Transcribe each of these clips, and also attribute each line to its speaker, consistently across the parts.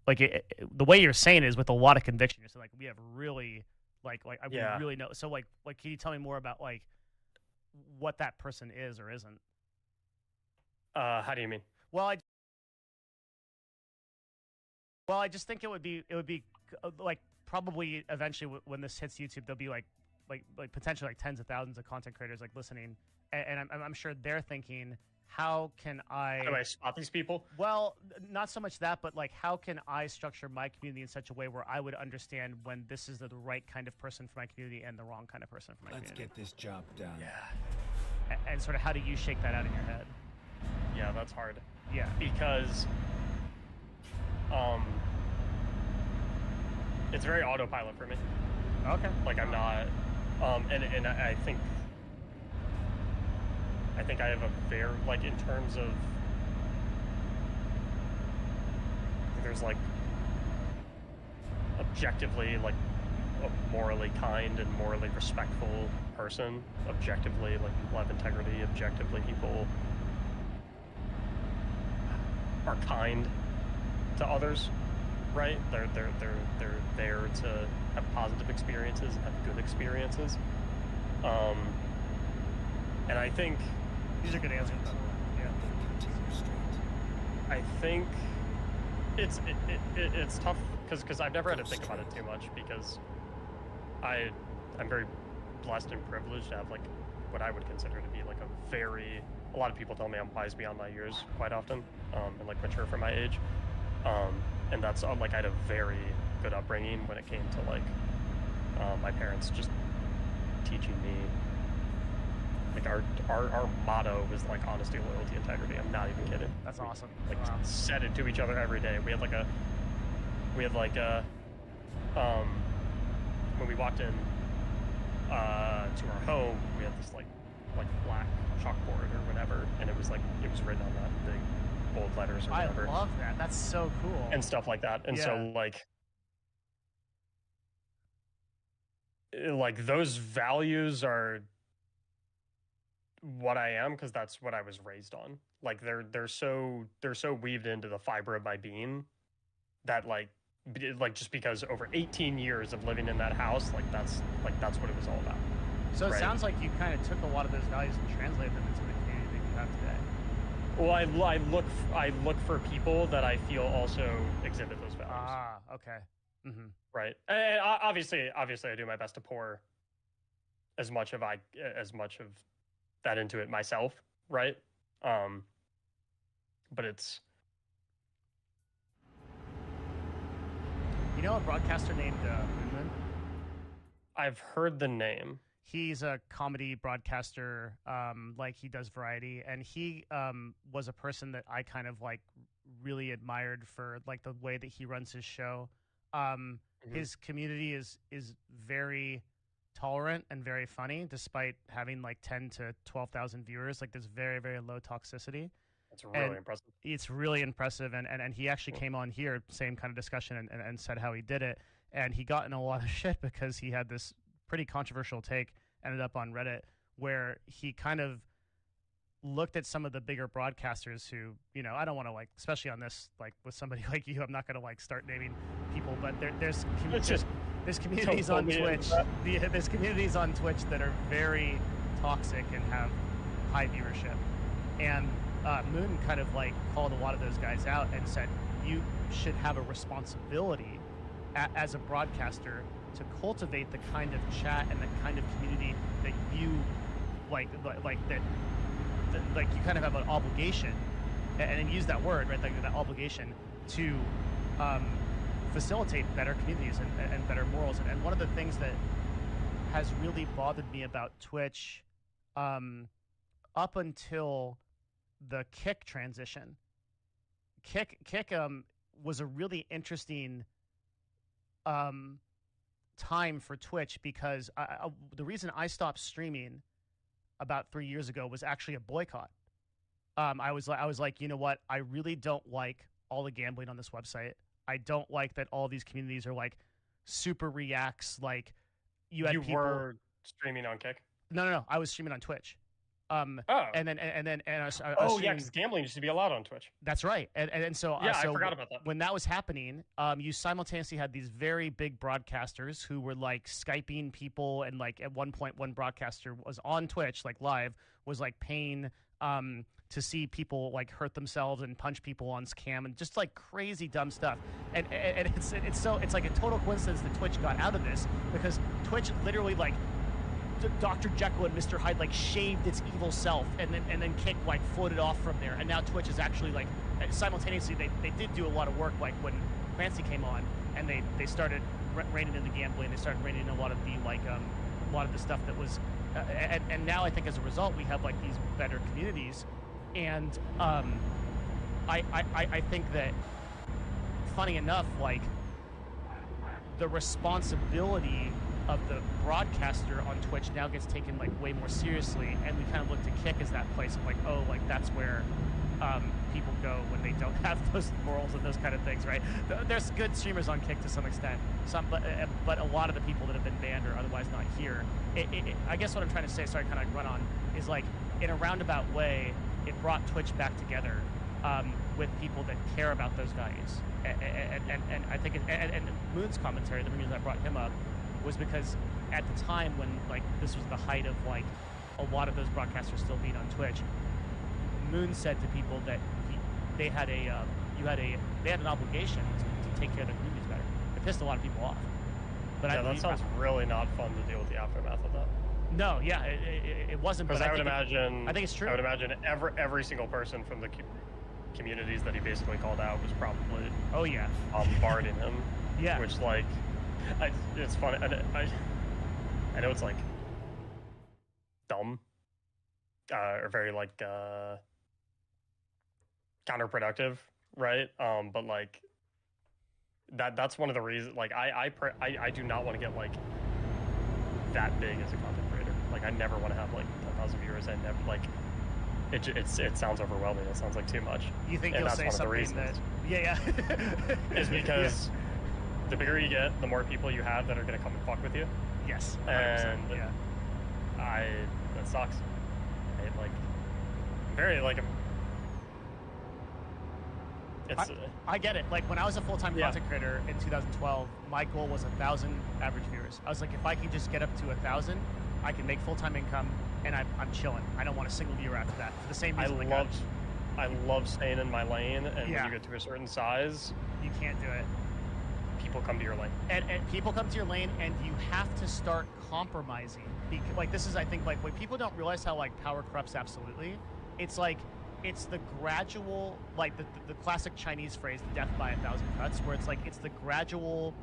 Speaker 1: like the way you're saying it is with a lot of conviction. You're saying like we have really we
Speaker 2: Yeah.
Speaker 1: really know. So like can you tell me more about like what that person is or isn't?
Speaker 2: How do you mean?
Speaker 1: Well, I just think it would be like probably eventually when this hits YouTube, there'll be like potentially like tens of thousands of content creators like listening, and I'm sure they're thinking, how can
Speaker 2: How do
Speaker 1: I?
Speaker 2: I spot these people?
Speaker 1: Well, not so much that, but like how can I structure my community in such a way where I would understand when this is the right kind of person for my community and the wrong kind of person for my
Speaker 3: Let's
Speaker 1: community.
Speaker 3: get this job done.
Speaker 2: Yeah.
Speaker 1: And sort of how do you shake that out in your head?
Speaker 2: Yeah, that's hard.
Speaker 1: Yeah.
Speaker 2: Because it's very autopilot for me.
Speaker 1: Okay.
Speaker 2: Like I'm not and I think I have a very like in terms of there's like objectively like a morally kind and morally respectful person. Objectively, like people have integrity. Objectively, people are kind to others, right? They're there to have positive experiences and have good experiences. And I think
Speaker 1: These are good answers. Yeah.
Speaker 2: I think it's tough because I've never had to think about it too much because I'm very blessed and privileged to have like what I would consider to be like a lot of people tell me I'm wise beyond my years quite often, and like mature for my age, and that's like I had a very good upbringing when it came to like my parents just teaching me. Like our motto was like honesty, loyalty, integrity. I'm not even kidding.
Speaker 1: That's awesome.
Speaker 2: Like
Speaker 1: Wow.
Speaker 2: said it to each other every day. We had like a when we walked in to our home, we had this like black chalkboard or whatever, and it was written on that in big bold letters or whatever.
Speaker 1: I love that. That's so cool.
Speaker 2: And stuff like that. And so like those values are what I am because that's what I was raised on. Like they're so weaved into the fiber of my being that like just because over 18 years of living in that house, that's what it was all about.
Speaker 1: So it sounds like you kind of took a lot of those values and translated them into the community that you have today.
Speaker 2: Well, I look for people that I feel also exhibit those values.
Speaker 1: Ah, okay. Mm-hmm.
Speaker 2: Right. And obviously, I do my best to pour as much of that into it myself, right? But it's
Speaker 1: you know a broadcaster named Moon?
Speaker 2: I've heard the name.
Speaker 1: He's a comedy broadcaster, like he does variety, and he was a person that I kind of like really admired for like the way that he runs his show. His community is very tolerant and very funny, despite having like 10 to 12,000 viewers. Like there's very, very low toxicity.
Speaker 2: It's really impressive.
Speaker 1: It's really impressive, and he actually came on here, same kind of discussion, and said how he did it, and he got in a lot of shit because he had this pretty controversial take, ended up on Reddit, where he kind of looked at some of the bigger broadcasters who, you know, I don't want to like, especially on this, like with somebody like you, I'm not going to like start naming people, but there's communities on Twitch. There's communities on Twitch that are very toxic and have high viewership. And Moon kind of like called a lot of those guys out and said, you should have a responsibility as a broadcaster to cultivate the kind of chat and the kind of community that you like that like you kind of have an obligation, and use that word, right? Like that obligation to facilitate better communities and better morals. And one of the things that has really bothered me about Twitch, up until the Kick transition, Kick was a really interesting time for Twitch because the reason I stopped streaming about 3 years ago was actually a boycott. I was like, you know what? I really don't like all the gambling on this website. I don't like that all these communities are like super reacts. Like you were
Speaker 2: streaming on Kick?
Speaker 1: No. I was streaming on Twitch.
Speaker 2: Oh.
Speaker 1: And I was
Speaker 2: Oh, yeah,
Speaker 1: streaming-
Speaker 2: because gambling used to be allowed on Twitch.
Speaker 1: That's right. And so
Speaker 2: Yeah,
Speaker 1: so
Speaker 2: I forgot about that.
Speaker 1: when that was happening, you simultaneously had these very big broadcasters who were like Skyping people, and like at one point, one broadcaster was on Twitch, like live, was like paying to see people like hurt themselves and punch people on scam and just like crazy dumb stuff. And it's like a total coincidence that Twitch got out of this, because Twitch literally like Dr. Jekyll and Mr. Hyde like shaved its evil self, and then Kick like floated off from there, and now Twitch is actually like simultaneously they did do a lot of work, like when Clancy came on and they started reining in the gambling, they started reining in a lot of the like a lot of the stuff that was and now I think as a result we have like these better communities, and I think that, funny enough, like the responsibility of the broadcaster on Twitch now gets taken like way more seriously, and we kind of look to Kick as that place of like, oh, like that's where people go when they don't have those morals and those kind of things, right? There's good streamers on Kick to some extent, but a lot of the people that have been banned or otherwise not here. I guess what I'm trying to say, sorry, kind of run on, is like in a roundabout way, it brought Twitch back together with people that care about those values, and I think and Moon's commentary, the reason I brought him up was because at the time when like this was the height of like a lot of those broadcasters still being on Twitch, Moon said to people that they had an obligation to take care of their communities better. It pissed a lot of people off. But
Speaker 2: yeah, that sounds really not fun to deal with the aftermath of that.
Speaker 1: No, yeah, it wasn't.
Speaker 2: Because
Speaker 1: I think it's true.
Speaker 2: I would imagine every single person from the communities that he basically called out was probably bombarding him.
Speaker 1: Yeah,
Speaker 2: which like. It's funny. I know it's like dumb or very like counterproductive, right? But like that's one of the reasons. Like I do not want to get like that big as a content creator. Like I never want to have like 10,000 viewers. I never like it sounds overwhelming. It sounds like too much.
Speaker 1: You think you'll say something that? Yeah.
Speaker 2: Is because. Yeah. The bigger you get, the more people you have that are going to come and fuck with you.
Speaker 1: Yes. 100%,
Speaker 2: and
Speaker 1: yeah.
Speaker 2: That sucks. Very like it's.
Speaker 1: I get it. Like when I was a full-time content creator in 2012, my goal was 1,000 average viewers. I was like, if I can just get up to 1,000, I can make full-time income, and I'm chilling. I don't want a single viewer after that. For the same reason,
Speaker 2: I love staying in my lane, and when you get to a certain size,
Speaker 1: you can't do it.
Speaker 2: People come to your lane,
Speaker 1: and people come to your lane, and you have to start compromising. Like this is, I think, like what people don't realize how like power corrupts absolutely. It's like it's the gradual, like the classic Chinese phrase, "death by 1,000 cuts," where it's like it's the gradual.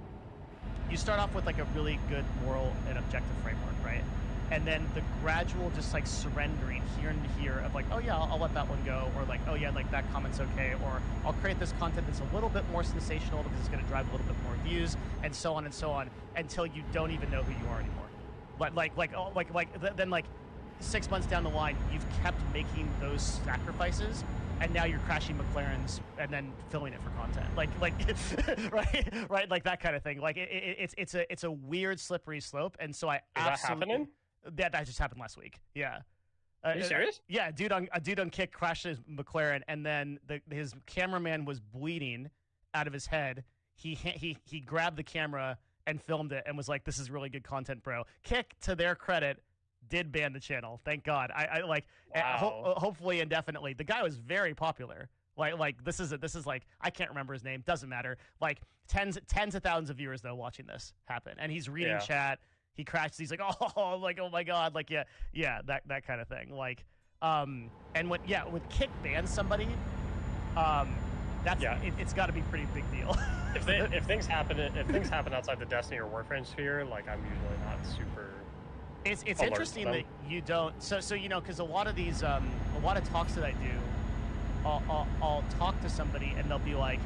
Speaker 1: You start off with like a really good moral and objective framework, right? And then the gradual just like surrendering here and here of like, oh yeah, I'll let that one go, or like, oh yeah, like that comment's okay, or I'll create this content that's a little bit more sensational because it's going to drive a little bit more views, and so on, until you don't even know who you are anymore. But then 6 months down the line, you've kept making those sacrifices, and now you're crashing McLarens and then filling it for content, right, like that kind of thing. Like it's a weird slippery slope, and so
Speaker 2: Is that happening?
Speaker 1: That just happened last week. Yeah.
Speaker 2: Are you serious?
Speaker 1: Yeah, a dude on Kick crashed his McLaren, and then his cameraman was bleeding out of his head. He grabbed the camera and filmed it and was like, "This is really good content, bro." Kick, to their credit, did ban the channel. Thank God. Hopefully indefinitely. The guy was very popular. Like this is like, I can't remember his name. Doesn't matter. Like tens of thousands of viewers though watching this happen, and he's reading chat. He crashes. He's like, oh my God, like that kind of thing. Like, and when Kick bans somebody, it's got to be a pretty big deal.
Speaker 2: if things happen outside the Destiny or Warframe sphere, like I'm usually not super.
Speaker 1: It's interesting that you don't. So because a lot of these a lot of talks that I do, I'll talk to somebody and they'll be like,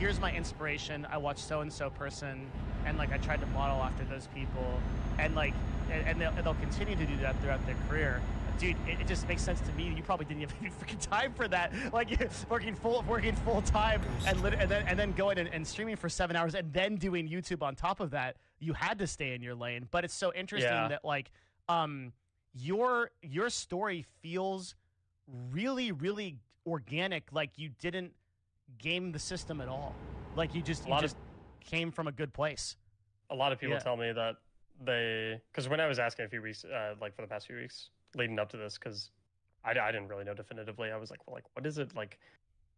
Speaker 1: here's my inspiration. I watch so and so person, and like I tried to model after those people, and like and they'll continue to do that throughout their career. Dude, it just makes sense to me. You probably didn't have any freaking time for that. Like working full time and then going and streaming for 7 hours and then doing YouTube on top of that. You had to stay in your lane. But it's so interesting that like your story feels really, really organic. Like you didn't game the system at all. Like you just came from a good place.
Speaker 2: A lot of people tell me that because when I was asking a few weeks, like for the past few weeks leading up to this, because I didn't really know definitively. I was like, well, like, what is it like?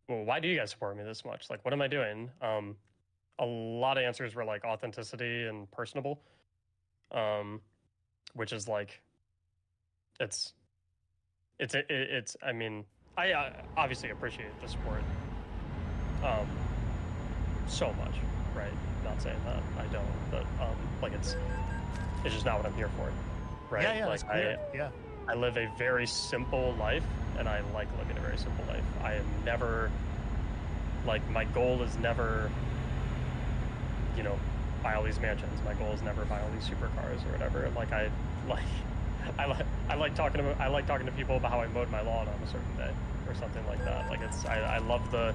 Speaker 2: Well, why do you guys support me this much? Like, what am I doing? A lot of answers were like authenticity and personable, which is like, it's. I mean, I obviously appreciate the support, so much, right? Not saying that I don't, but like it's just not what I'm here for, right?
Speaker 1: Yeah,
Speaker 2: like
Speaker 1: that's clear.
Speaker 2: I live a very simple life, and I like living a very simple life. I am never, like, my goal is never, buy all these mansions. My goal is never buy all these supercars or whatever. Like, I like talking to people about how I mowed my lawn on a certain day or something like that. Like, I love the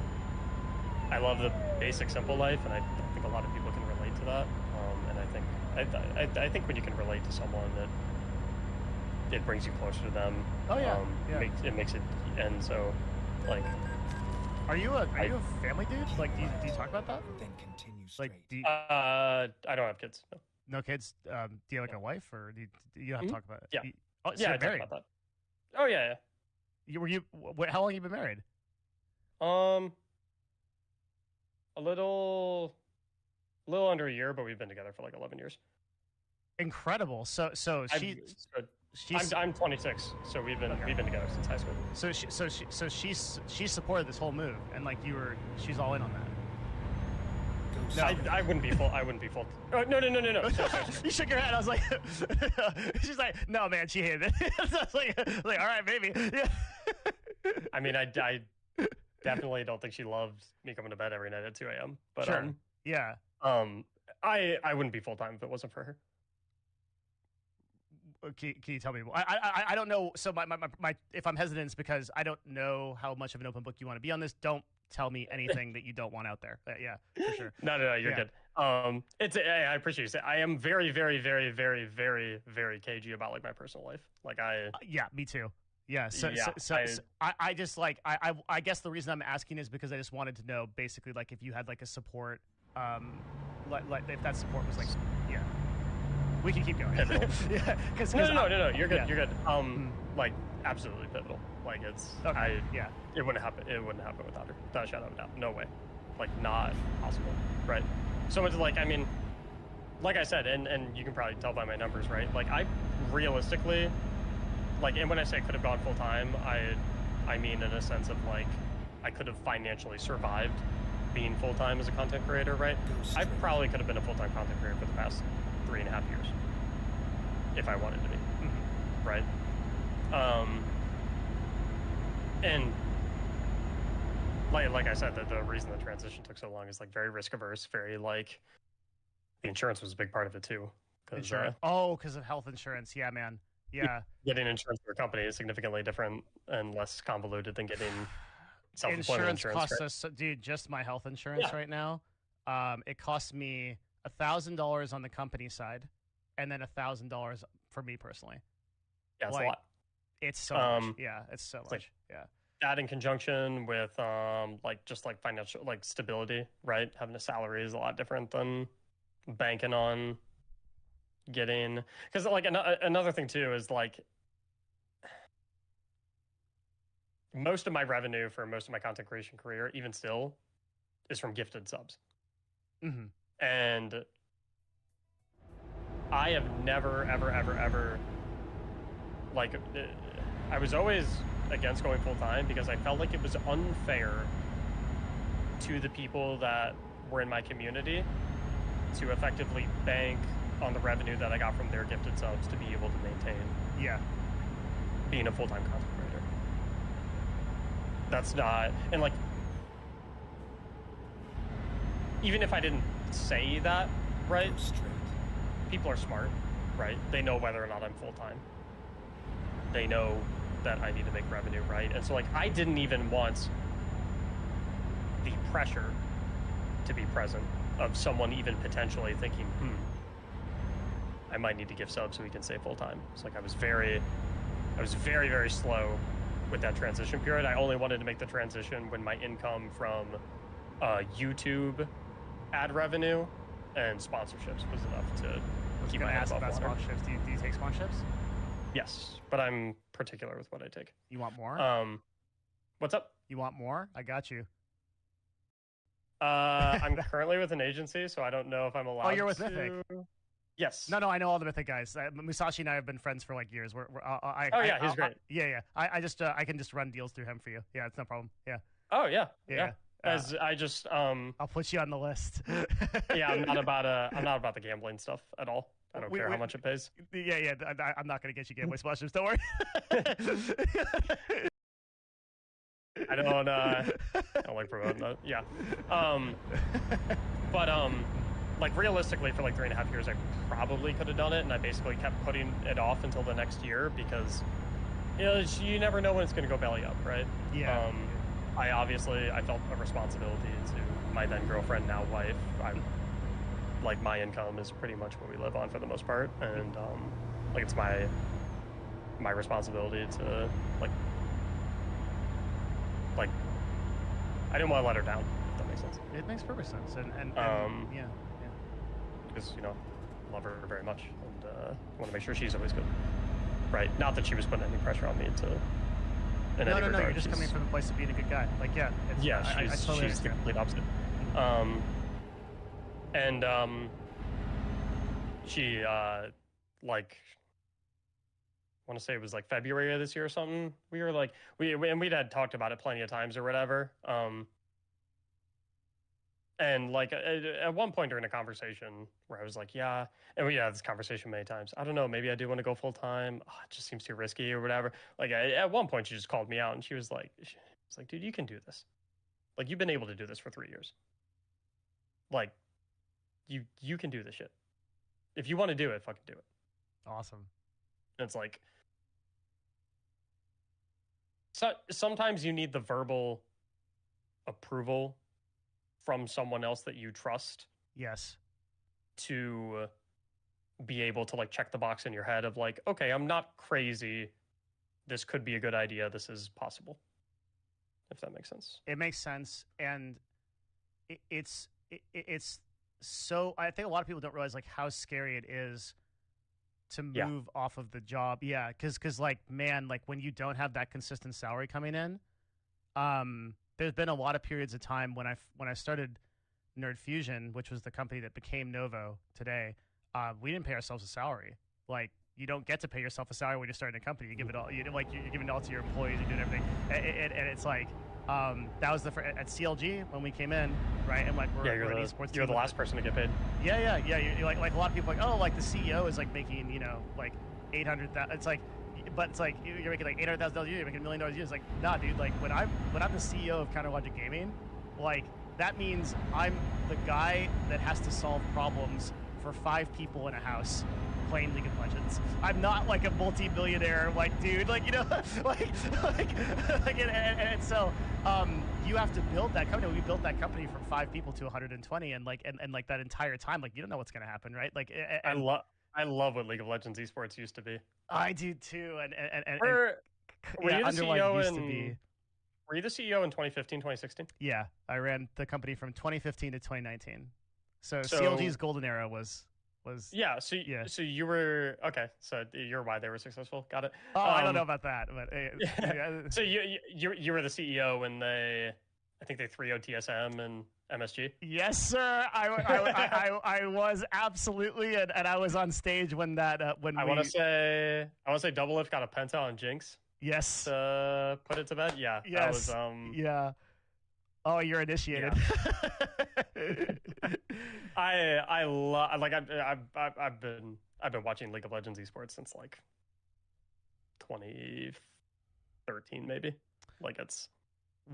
Speaker 2: basic simple life, and I think a lot of people can relate to that. And I think when you can relate to someone, that it brings you closer to them.
Speaker 1: Oh yeah,
Speaker 2: It makes it, and so, like,
Speaker 1: are you a family dude? Like, do you talk about that?
Speaker 3: Then continue
Speaker 2: straight. I don't have kids. No.
Speaker 1: No kids. Do you have like a wife, or do you have to talk about it?
Speaker 2: Yeah.
Speaker 1: So
Speaker 2: yeah, I talk about that. Oh yeah.
Speaker 1: How long have you been married?
Speaker 2: A little under a year, but we've been together for like 11 years.
Speaker 1: Incredible. So
Speaker 2: I'm 26, so we've been together since high school.
Speaker 1: So she supported this whole move, and like she's all in on that.
Speaker 2: No, I wouldn't be full. Oh, no.
Speaker 1: You shook your head. I was like, she's like, no, man, she hated it. I was like, all right, maybe. Yeah.
Speaker 2: I mean, I definitely don't think she loved me coming to bed every night at 2 a.m. But
Speaker 1: sure. Yeah.
Speaker 2: I wouldn't be full time if it wasn't for her.
Speaker 1: Can you tell me more? I don't know. So my if I'm hesitant, it's because I don't know how much of an open book you want to be on this. Don't tell me anything that you don't want out there. Yeah, for sure.
Speaker 2: No, you're good. I appreciate you saying. I am very, very, very, very, very, very cagey about like my personal life. Like
Speaker 1: yeah, me too. Yeah. So I just like I guess the reason I'm asking is because I just wanted to know basically like if you had like a support, like if that support was like, yeah. We can keep going.
Speaker 2: Yeah, no. You're good. Yeah. You're good. Like absolutely pivotal. Like it's
Speaker 1: okay.
Speaker 2: It wouldn't happen. It wouldn't happen without her. Without a shadow of a doubt. No way. Like not possible. Right. So it's like, I mean, like I said, and you can probably tell by my numbers, right? Like I realistically, like, and when I say could have gone full time, I mean in a sense of like I could have financially survived being full time as a content creator, right? I probably could have been a full time content creator for the past 3.5 years if I wanted to be, right? And like I said, the reason the transition took so long is like very risk averse, very like the insurance was a big part of it too.
Speaker 1: Insurance? Because of health insurance. Yeah, man. Yeah.
Speaker 2: Getting insurance for a company is significantly different and less convoluted than getting self-employment insurance.
Speaker 1: Costs us, dude, just my health insurance right now. It costs me $1,000 on the company side, and then $1,000 for me personally.
Speaker 2: Yeah, it's
Speaker 1: like,
Speaker 2: a lot.
Speaker 1: It's so much. Yeah, it's so much.
Speaker 2: Like,
Speaker 1: yeah.
Speaker 2: That in conjunction with like just like financial like stability, right? Having a salary is a lot different than banking on getting. Because like another thing too is like most of my revenue for most of my content creation career, even still, is from gifted subs.
Speaker 1: Mm-hmm.
Speaker 2: And I have never, ever, like, I was always against going full time because I felt like it was unfair to the people that were in my community to effectively bank on the revenue that I got from their gifted subs to be able to maintain being a full-time content creator. That's not, and like, even if I didn't say that, right? People are smart, right? They know whether or not I'm full-time. They know that I need to make revenue, right? And so like, I didn't even want the pressure to be present of someone even potentially thinking, I might need to give subs so he can stay full time. It's like I was very, very slow with that transition period. I only wanted to make the transition when my income from YouTube ad revenue and sponsorships was enough to keep my head above water.
Speaker 1: Sponsorships. Do you take sponsorships?
Speaker 2: Yes, but I'm particular with what I take.
Speaker 1: You want more?
Speaker 2: What's up?
Speaker 1: You want more? I got you.
Speaker 2: I'm currently with an agency, so I don't know if I'm allowed.
Speaker 1: Oh, you're with Mythic.
Speaker 2: Yes.
Speaker 1: No, I know all the Mythic guys. Musashi and I have been friends for like years.
Speaker 2: He's great.
Speaker 1: I can just run deals through him for you. Yeah, it's no problem. Yeah.
Speaker 2: Oh yeah. As I just
Speaker 1: I'll put you on the list.
Speaker 2: Yeah, I'm not about the gambling stuff at all. I don't care how much it pays.
Speaker 1: Yeah. I'm not gonna get you gambling sponsors. Don't worry.
Speaker 2: I don't like promoting that. Yeah. But like realistically, for like 3.5 years, I probably could have done it, and I basically kept putting it off until the next year because, you never know when it's going to go belly up, right?
Speaker 1: Yeah.
Speaker 2: I felt a responsibility to my then girlfriend, now wife. Like my income is pretty much what we live on for the most part, and like it's my responsibility to like I didn't want to let her down, if that makes sense.
Speaker 1: It makes perfect sense, and yeah.
Speaker 2: Because love her very much, and want to make sure she's always good. Right? Not that she was putting any pressure on me to.
Speaker 1: No. You're just coming from a place of being a good guy. Like, yeah.
Speaker 2: She's the complete opposite. She like. I want to say it was like February of this year or something. We were like we'd had talked about it plenty of times or whatever. And like at one point during a conversation where I was like, yeah, and we had this conversation many times. I don't know, maybe I do want to go full time. Oh, it just seems too risky or whatever. Like at one point she just called me out and she was like, dude, you can do this. Like you've been able to do this for 3 years. Like you can do this shit. If you want to do it, fucking do it.
Speaker 1: Awesome.
Speaker 2: And it's like, so sometimes you need the verbal approval from someone else that you trust.
Speaker 1: Yes.
Speaker 2: To be able to like check the box in your head of like, okay, I'm not crazy. This could be a good idea. This is possible. If that makes sense.
Speaker 1: It makes sense. And it's so, I think a lot of people don't realize like how scary it is to move off of the job. Yeah. Cause like, man, like when you don't have that consistent salary coming in, there's been a lot of periods of time when I started Nerd Fusion, which was the company that became Novo today. We didn't pay ourselves a salary. Like you don't get to pay yourself a salary when you're starting a company. You give it all. You're giving it all to your employees. You're doing everything. And it's like that was at CLG when we came in, right? And like we're an esports.
Speaker 2: You're the last person to get paid.
Speaker 1: Yeah. You're like a lot of people are like, oh, like the CEO is like making like 800,000. It's like. But it's like you're making like $800,000 a year, you're making $1 million a year. It's like, nah, dude. Like when I'm the CEO of Counterlogic Gaming, like that means I'm the guy that has to solve problems for 5 people in a house playing League of Legends. I'm not like a multi-billionaire like dude. Like and so you have to build that company. We built that company from 5 people to 120, and like that entire time, like you don't know what's gonna happen, right? Like
Speaker 2: I love what League of Legends esports used to be.
Speaker 1: I do too,
Speaker 2: were you the CEO Were you the CEO in 2015, 2016?
Speaker 1: Yeah, I ran the company from 2015 to 2019. So CLG's golden era was.
Speaker 2: Yeah. So you were okay. So you're why they were successful. Got it.
Speaker 1: Oh, I don't know about that, but yeah.
Speaker 2: So you were the CEO when I think they 3-0'd TSM and MSG.
Speaker 1: Yes, sir. I was absolutely, and I was on stage when that when
Speaker 2: I want to say Doublelift got a penta on Jinx.
Speaker 1: Yes.
Speaker 2: To put it to bed. Yeah.
Speaker 1: Yes.
Speaker 2: That was
Speaker 1: yeah. Oh, you're initiated.
Speaker 2: Yeah. I love like I've been watching League of Legends esports since like 2013 maybe. Like it's.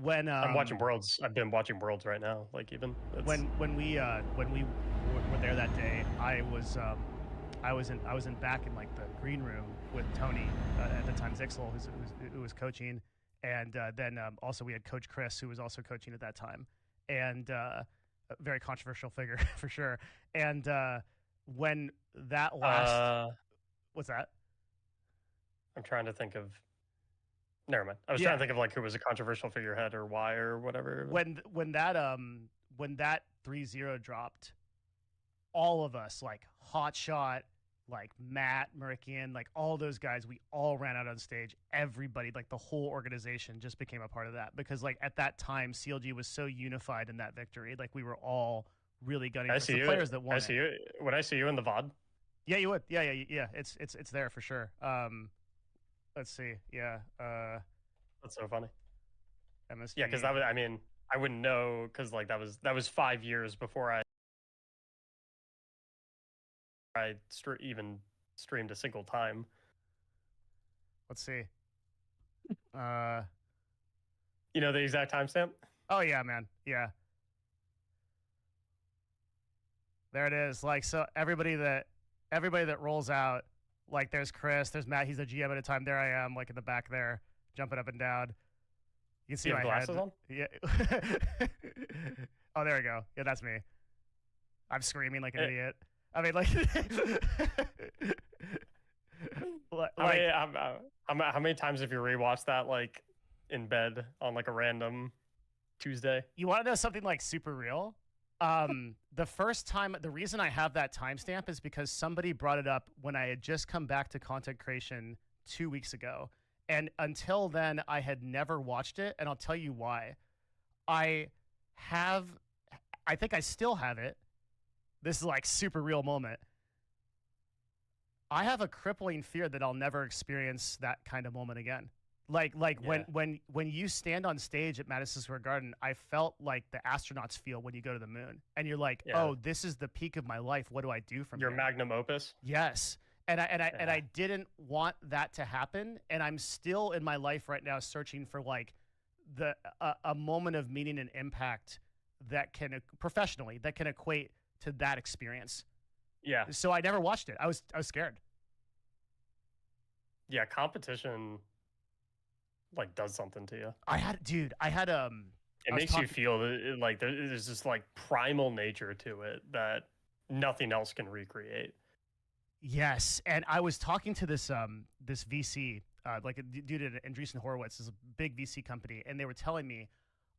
Speaker 1: When
Speaker 2: I'm watching Worlds, I've been watching Worlds right now. Like even
Speaker 1: when we were there that day, I was in back in like the green room with Tony at the time, Zixel, who was coaching, and then also we had Coach Chris, who was also coaching at that time, and a very controversial figure for sure. And when that last what's that?
Speaker 2: I'm trying to think of. Never mind. I was trying
Speaker 1: Yeah,
Speaker 2: to think of like who was a controversial figurehead or why or whatever.
Speaker 1: when that 3-0 dropped, all of us, like Hotshot, like Matt Murikian, like all those guys, we all ran out on stage. Everybody, like the whole organization, just became a part of that because, like at that time, CLG was so unified in that victory. Like we were all really gunning
Speaker 2: I
Speaker 1: for
Speaker 2: see
Speaker 1: the
Speaker 2: you.
Speaker 1: players that won.
Speaker 2: I see you. Would I see you in the VOD?
Speaker 1: Yeah, you would. Yeah. It's there for sure. Let's see. Yeah.
Speaker 2: That's so funny.
Speaker 1: MSG.
Speaker 2: Yeah, because that was. I mean, I wouldn't know because like that was 5 years before I even streamed a single time.
Speaker 1: Let's see.
Speaker 2: You know the exact timestamp?
Speaker 1: Oh yeah, man. Yeah. There it is. Like so, everybody that rolls out, like there's Chris, there's Matt. He's the GM at a time. There I am, like in the back there, jumping up and down. You can see
Speaker 2: You have
Speaker 1: my
Speaker 2: glasses
Speaker 1: head.
Speaker 2: on?
Speaker 1: Yeah. Oh, there we go. Yeah, that's me. I'm screaming like an idiot. I mean, like,
Speaker 2: how many times have you rewatched that like in bed on like a random Tuesday?
Speaker 1: You want to know something like super real? The first time, the reason I have that timestamp is because somebody brought it up when I had just come back to content creation 2 weeks ago. And until then, I had never watched it. And I'll tell you why. I think I still have it. This is like super real moment. I have a crippling fear that I'll never experience that kind of moment again. Like
Speaker 2: Yeah.
Speaker 1: when you stand on stage at Madison Square Garden, I felt like the astronauts feel when you go to the moon, and you're like,
Speaker 2: Yeah.
Speaker 1: oh, this is the peak of my life. What do I do from
Speaker 2: Your
Speaker 1: here?
Speaker 2: magnum opus?
Speaker 1: Yes, and I
Speaker 2: Yeah.
Speaker 1: didn't want that to happen, and I'm still in my life right now searching for like a moment of meaning and impact that can professionally that can equate to that experience.
Speaker 2: Yeah.
Speaker 1: So I never watched it. I was scared.
Speaker 2: Yeah, competition like does something to you.
Speaker 1: I had
Speaker 2: It makes you feel like there's this like primal nature to it that nothing else can recreate.
Speaker 1: Yes, and I was talking to this this VC, like a dude at Andreessen Horowitz, is a big VC company, and they were telling me,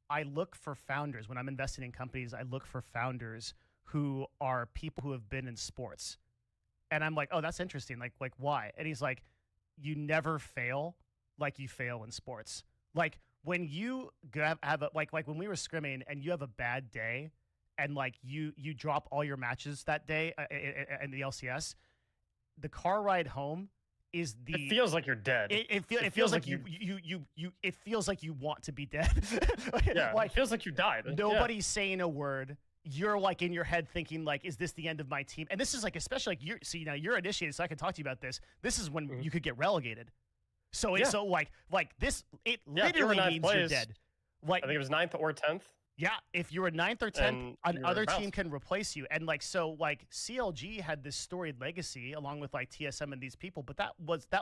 Speaker 1: I look for founders when I'm investing in companies. I look for founders who are people who have been in sports, and I'm like, oh, that's interesting. Like why? And he's like, you never fail like you fail in sports. Like when you have a, like when we were scrimming and you have a bad day, and like you drop all your matches that day in the LCS. The car ride home is
Speaker 2: It feels like you're dead.
Speaker 1: It feels like you it feels like you want to be dead.
Speaker 2: Yeah,
Speaker 1: like
Speaker 2: it feels like you died.
Speaker 1: nobody's saying a word. You're like in your head thinking like, is this the end of my team? And this is like, especially like you're initiated, so I can talk to you about this. This is when you could get relegated. So it's so like this. It literally means you're dead. Like
Speaker 2: I think it was 9th or 10th.
Speaker 1: Yeah, if you were 9th or 10th, another team can replace you. And like so like CLG had this storied legacy along with like TSM and these people, but that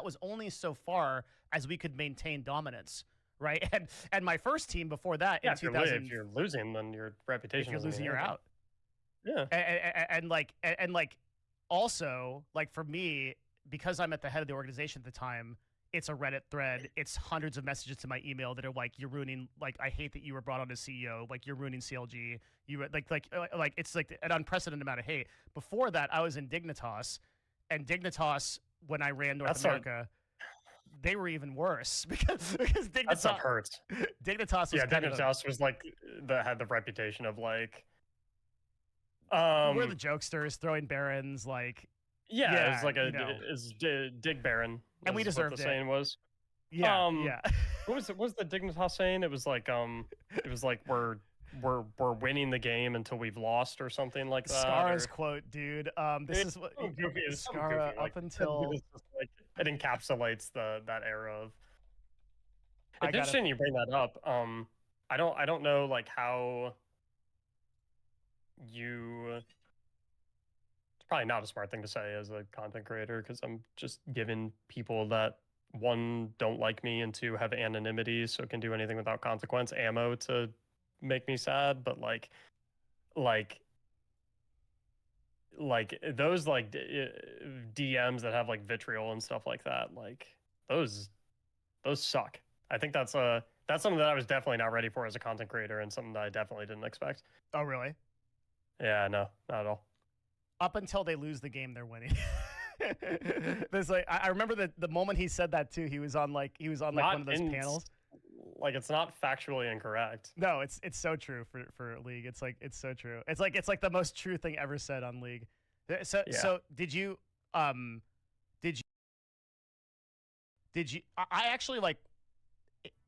Speaker 1: was only so far as we could maintain dominance, right? And my first team before that in 2000
Speaker 2: if you're losing, then your reputation.
Speaker 1: If you're losing, you're out.
Speaker 2: Yeah.
Speaker 1: And like also like for me, because I'm at the head of the organization at the time, it's a Reddit thread. It's hundreds of messages to my email that are like, "You're ruining. Like, I hate that you were brought on as CEO. Like, you're ruining CLG. You like it's like an unprecedented amount of hate." Before that, I was in Dignitas, and Dignitas when I ran North America, they were even worse because Dignitas
Speaker 2: that stuff hurts.
Speaker 1: Dignitas was
Speaker 2: Dignitas was like that had the reputation of like,
Speaker 1: we're the jokesters throwing barons like.
Speaker 2: Yeah, it was like it's Dig Baron.
Speaker 1: And we deserved
Speaker 2: what the saying was.
Speaker 1: Yeah, yeah.
Speaker 2: What was the Dignitas saying? It was like we're winning the game until we've lost or something like that.
Speaker 1: Scarra's quote, dude. This is what Scarra up until
Speaker 2: it encapsulates that era of. It's interesting you bring that up. I don't know like how you. Probably not a smart thing to say as a content creator because I'm just giving people that one don't like me and two have anonymity so can do anything without consequence ammo to make me sad, but like like those like DMs that have like vitriol and stuff like that, like those suck. I think that's something that I was definitely not ready for as a content creator, and something that I definitely didn't expect.
Speaker 1: Oh, really?
Speaker 2: Yeah, no, not at all.
Speaker 1: Up until they lose the game, they're winning. There's like I remember the moment he said that too. He was on like one of those panels.
Speaker 2: Like it's not factually incorrect.
Speaker 1: No, it's so true for League. It's so true. It's like the most true thing ever said on League. So
Speaker 2: Yeah.
Speaker 1: so did you I actually like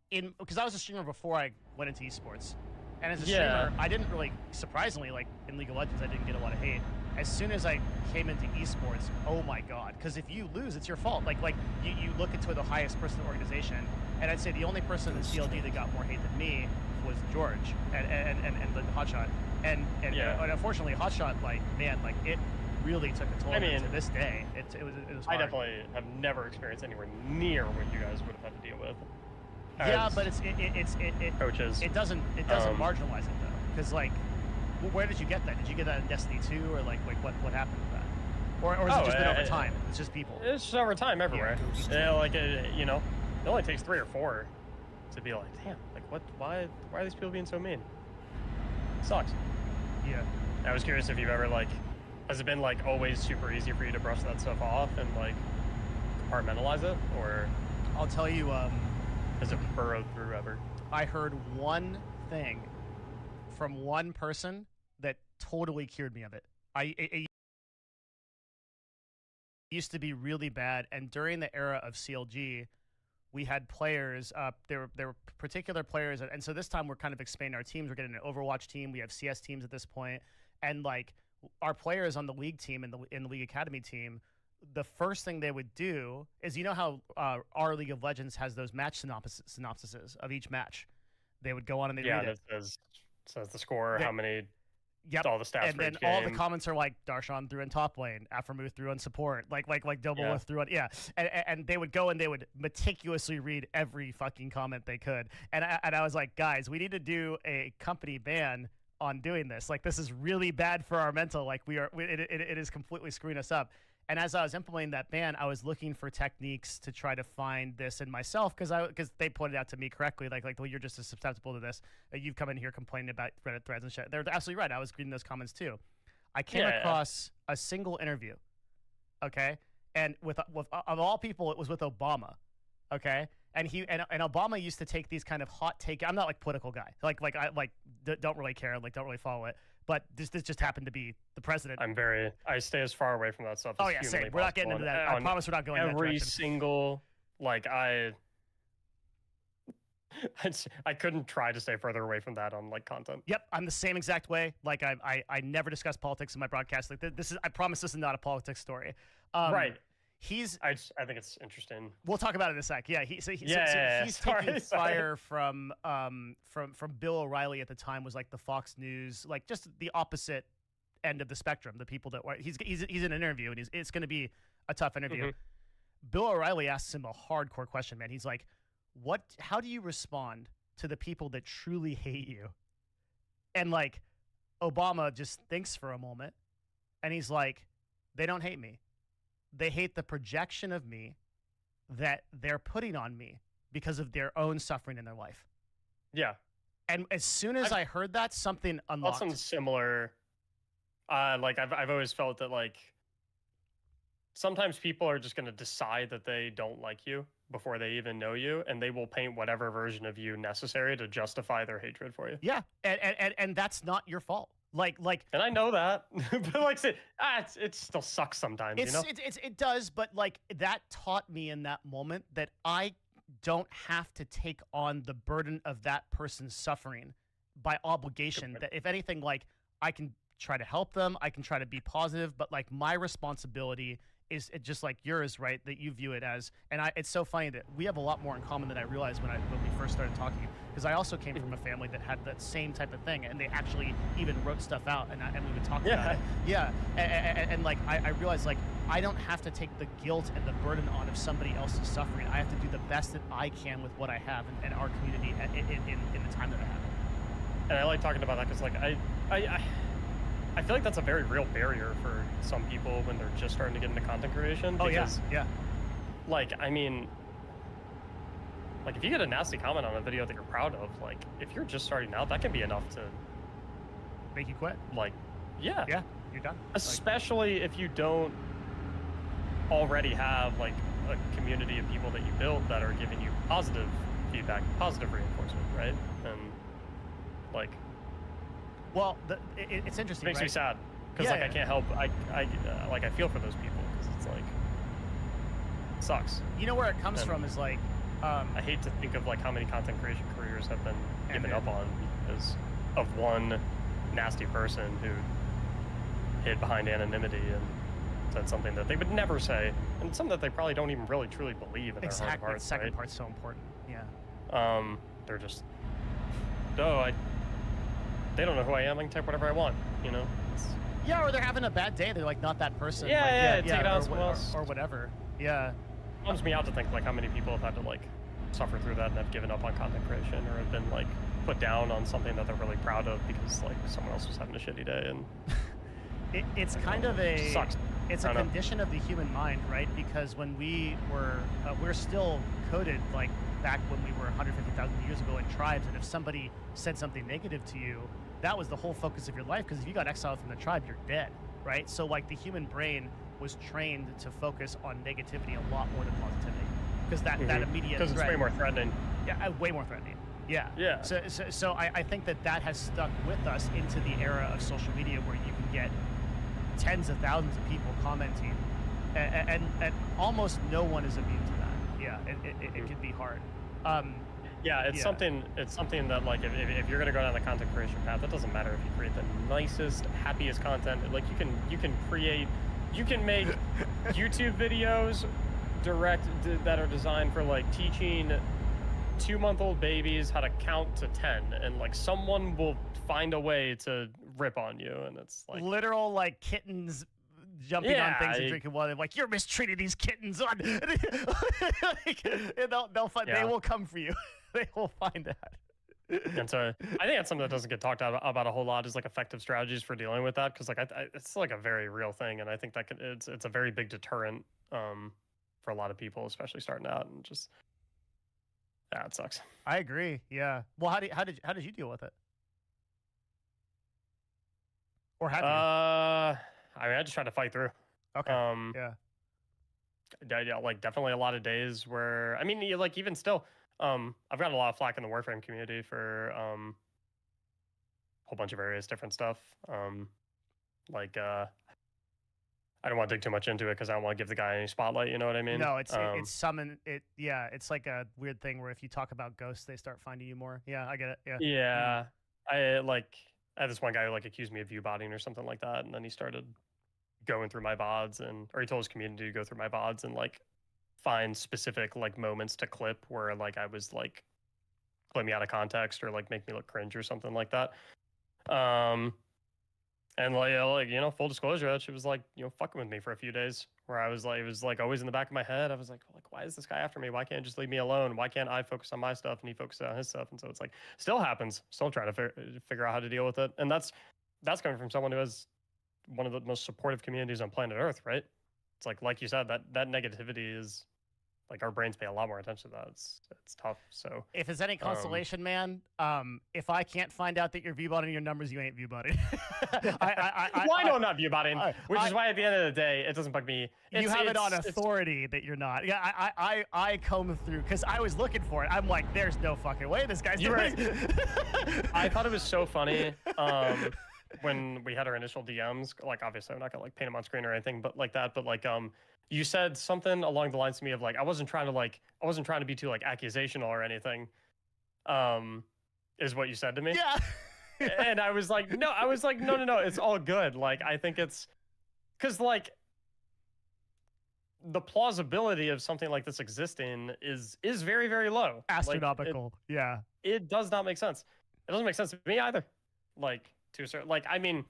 Speaker 1: because I was a streamer before I went into esports, and as a streamer I didn't really, surprisingly, like in League of Legends I didn't get a lot of hate. As soon as I came into esports, oh my god, because if you lose, it's your fault. Like you look into the highest person in the organization, and I'd say the only person in CLG that got more hate than me was George and the Hotshot, and unfortunately Hotshot, like, man, like it really took a toll.
Speaker 2: I mean,
Speaker 1: to this day it was hard.
Speaker 2: I definitely have never experienced anywhere near what you guys would have had to deal with.
Speaker 1: Yeah, but it's
Speaker 2: coaches.
Speaker 1: It doesn't marginalize it though, because like, where did you get that? Did you get that in Destiny 2, or like what happened with that? Or has it just been over time? It's just people.
Speaker 2: It's just over time everywhere. Yeah, like you know, it only takes 3 or 4 to be like, damn, like what? Why are these people being so mean? It sucks.
Speaker 1: Yeah.
Speaker 2: I was curious if you've ever like, has it been like always super easy for you to brush that stuff off and like compartmentalize it, or
Speaker 1: I'll tell you,
Speaker 2: has it burrowed through ever?
Speaker 1: I heard one thing from one person that totally cured me of it. It used to be really bad, and during the era of CLG, we had players. There were particular players, and so this time we're kind of expanding our teams. We're getting an Overwatch team. We have CS teams at this point, and like our players on the League team and in the League Academy team, the first thing they would do is, you know how our League of Legends has those match synopsises of each match. They would go on and they read it.
Speaker 2: Says the score, how many, all the stats.
Speaker 1: And then all the comments are like, Darshan threw in top lane, Aphromuth threw in support, like Doublewolf threw in, and they would go and they would meticulously read every fucking comment they could, and I was like, guys, we need to do a company ban on doing this. Like, this is really bad for our mental. Like, it is completely screwing us up. And as I was implementing that ban, I was looking for techniques to try to find this in myself, because they pointed out to me correctly, like, well, you're just as susceptible to this. You've come in here complaining about Reddit threads and shit. They're absolutely right. I was reading those comments too. I came across a single interview, okay, and with of all people, it was with Obama, okay, and Obama used to take these kind of hot take. I'm not like political guy, don't really care, like don't really follow it. But this just happened to be the president.
Speaker 2: I stay as far away from that stuff as humanly
Speaker 1: same. We're not getting into that. I promise we're not going in that direction.
Speaker 2: Every single, like, I couldn't try to stay further away from that on, like, content.
Speaker 1: Yep, I'm the same exact way. Like, I never discuss politics in my broadcast. Like, I promise this is not a politics story.
Speaker 2: Right.
Speaker 1: I
Speaker 2: think it's interesting.
Speaker 1: We'll talk about it in a sec. Yeah, he's taking fire from Bill O'Reilly at the time, was like the Fox News, like just the opposite end of the spectrum. The people that he's in an interview, and it's going to be a tough interview. Mm-hmm. Bill O'Reilly asks him a hardcore question, man. He's like, how do you respond to the people that truly hate you? And like, Obama just thinks for a moment, and he's like, they don't hate me. They hate the projection of me that they're putting on me because of their own suffering in their life.
Speaker 2: Yeah.
Speaker 1: And as soon as I heard that, something unlocked.
Speaker 2: Something similar. Like I've always felt that, like, sometimes people are just going to decide that they don't like you before they even know you, and they will paint whatever version of you necessary to justify their hatred for you.
Speaker 1: Yeah. And that's not your fault. Like,
Speaker 2: and I know that, but like, it still sucks sometimes. You know,
Speaker 1: it does, but like, that taught me in that moment that I don't have to take on the burden of that person's suffering by obligation. That if anything, like, I can try to help them, I can try to be positive, but like, my responsibility is just like yours, right? That you view it as, and it's so funny that we have a lot more in common than I realized when we first started talking, because I also came from a family that had that same type of thing, and they actually even wrote stuff out, and we would talk about it. Yeah, and like, I realized, like, I don't have to take the guilt and the burden on of somebody else's suffering. I have to do the best that I can with what I have and our community in the time that I have.
Speaker 2: And I like talking about that because, like, I feel like that's a very real barrier for some people when they're just starting to get into content creation.
Speaker 1: Oh
Speaker 2: Because,
Speaker 1: yeah.
Speaker 2: like, I mean, like if you get a nasty comment on a video that you're proud of, like if you're just starting out, that can be enough to
Speaker 1: Make you quit.
Speaker 2: like, yeah,
Speaker 1: Yeah, you're done.
Speaker 2: especially if you don't already have like a community of people that you built that are giving you positive feedback, positive reinforcement, right? And like,
Speaker 1: Well, it's
Speaker 2: it
Speaker 1: interesting.
Speaker 2: makes
Speaker 1: right?
Speaker 2: me sad because
Speaker 1: Yeah,
Speaker 2: like
Speaker 1: yeah.
Speaker 2: I can't help. Like I feel for those people because it's like it sucks.
Speaker 1: You know where it comes
Speaker 2: And
Speaker 1: from is like,
Speaker 2: I hate to think of like how many content creation careers have been given
Speaker 1: Ended.
Speaker 2: up on because of one nasty person who hid behind anonymity and said something that they would never say, and something that they probably don't even really truly believe in their heart of
Speaker 1: exactly. The
Speaker 2: hearts,
Speaker 1: second
Speaker 2: right?
Speaker 1: part's so important. Yeah.
Speaker 2: They're just, they don't know who I am. I can type whatever I want, you know?
Speaker 1: Yeah, or they're having a bad day. They're like not that person.
Speaker 2: Yeah,
Speaker 1: like,
Speaker 2: yeah, take it out
Speaker 1: or,
Speaker 2: on someone else.
Speaker 1: or whatever. Yeah.
Speaker 2: It bums me out to think like how many people have had to like suffer through that and have given up on content creation or have been like put down on something that they're really proud of because like someone else was having a shitty day and
Speaker 1: It's kind of a
Speaker 2: sucks.
Speaker 1: it's
Speaker 2: I
Speaker 1: a
Speaker 2: don't know.
Speaker 1: condition of the human mind, right? Because when we're still coded like back when we were 150,000 years ago in tribes, and if somebody said something negative to you, that was the whole focus of your life. Because if you got exiled from the tribe, you're dead, right? So like the human brain was trained to focus on negativity a lot more than positivity, because that immediate
Speaker 2: Because it's
Speaker 1: threat,
Speaker 2: way more threatening.
Speaker 1: yeah, way more threatening. Yeah.
Speaker 2: Yeah.
Speaker 1: So I think that has stuck with us into the era of social media, where you can get tens of thousands of people commenting, and almost no one is immune to that. Yeah, it can be hard.
Speaker 2: Yeah, it's
Speaker 1: Yeah.
Speaker 2: something. It's something that like if you're gonna go down the content creation path, it doesn't matter if you create the nicest, happiest content. Like you can make YouTube videos that are designed for like teaching 2-month-old babies how to count to 10, and like someone will find a way to rip on you, and it's like
Speaker 1: Literal like kittens jumping on
Speaker 2: Yeah,
Speaker 1: things and drinking water. Like, you're mistreating these kittens. Like, they'll find. They
Speaker 2: Yeah.
Speaker 1: will come for you. They will find out.
Speaker 2: And so I think that's something that doesn't get talked about a whole lot is like effective strategies for dealing with that, because like it's like a very real thing, and I think that it's a very big deterrent for a lot of people, especially starting out, and just it sucks.
Speaker 1: I agree. Yeah. Well, how did you deal with it? Or have you?
Speaker 2: I mean, I just tried to fight through.
Speaker 1: Okay. Yeah.
Speaker 2: Yeah, like definitely a lot of days where I mean, like even still, I've gotten a lot of flack in the Warframe community for a whole bunch of various different stuff. Like I don't want to dig too much into it because I don't want to give the guy any spotlight. You know what I mean?
Speaker 1: No, it's summon it. Yeah, it's like a weird thing where if you talk about ghosts, they start finding you more. Yeah, I get it. Yeah.
Speaker 2: Yeah, I had this one guy who like accused me of viewbotting or something like that, and then he started going through my VODs or he told his community to go through my VODs and like find specific like moments to clip where like I was like play me out of context or like make me look cringe or something like that. And like you know, full disclosure, that shit was like, you know, fucking with me for a few days where I was like, it was like always in the back of my head. I was like, why is this guy after me? Why can't he just leave me alone? Why can't I focus on my stuff and he focuses on his stuff? And so it's like, still happens. Still trying to figure out how to deal with it. And that's coming from someone who has one of the most supportive communities on planet Earth, right? It's like you said, that negativity is like our brains pay a lot more attention to that. It's tough. So
Speaker 1: If it's any consolation, man, if I can't find out that you're viewbotting your numbers, you ain't viewbotting.
Speaker 2: I know I'm not viewbotting, which is why at the end of the day, it doesn't bug me.
Speaker 1: You have it on authority that you're not. Yeah, I comb through because I was looking for it. I'm like, there's no fucking way this guy's doing it.
Speaker 2: I thought it was so funny when we had our initial DMs. Like, obviously, I'm not gonna like paint them on screen or anything, but like that. But like, you said something along the lines to me of like, I wasn't trying to be too like accusational or anything. Is what you said to me.
Speaker 1: Yeah.
Speaker 2: And I was like, no, it's all good. Like, I think it's because like the plausibility of something like this existing is very, very low.
Speaker 1: Astronomical.
Speaker 2: Like, it does not make sense. It doesn't make sense to me either. Like, to a certain, like, I mean,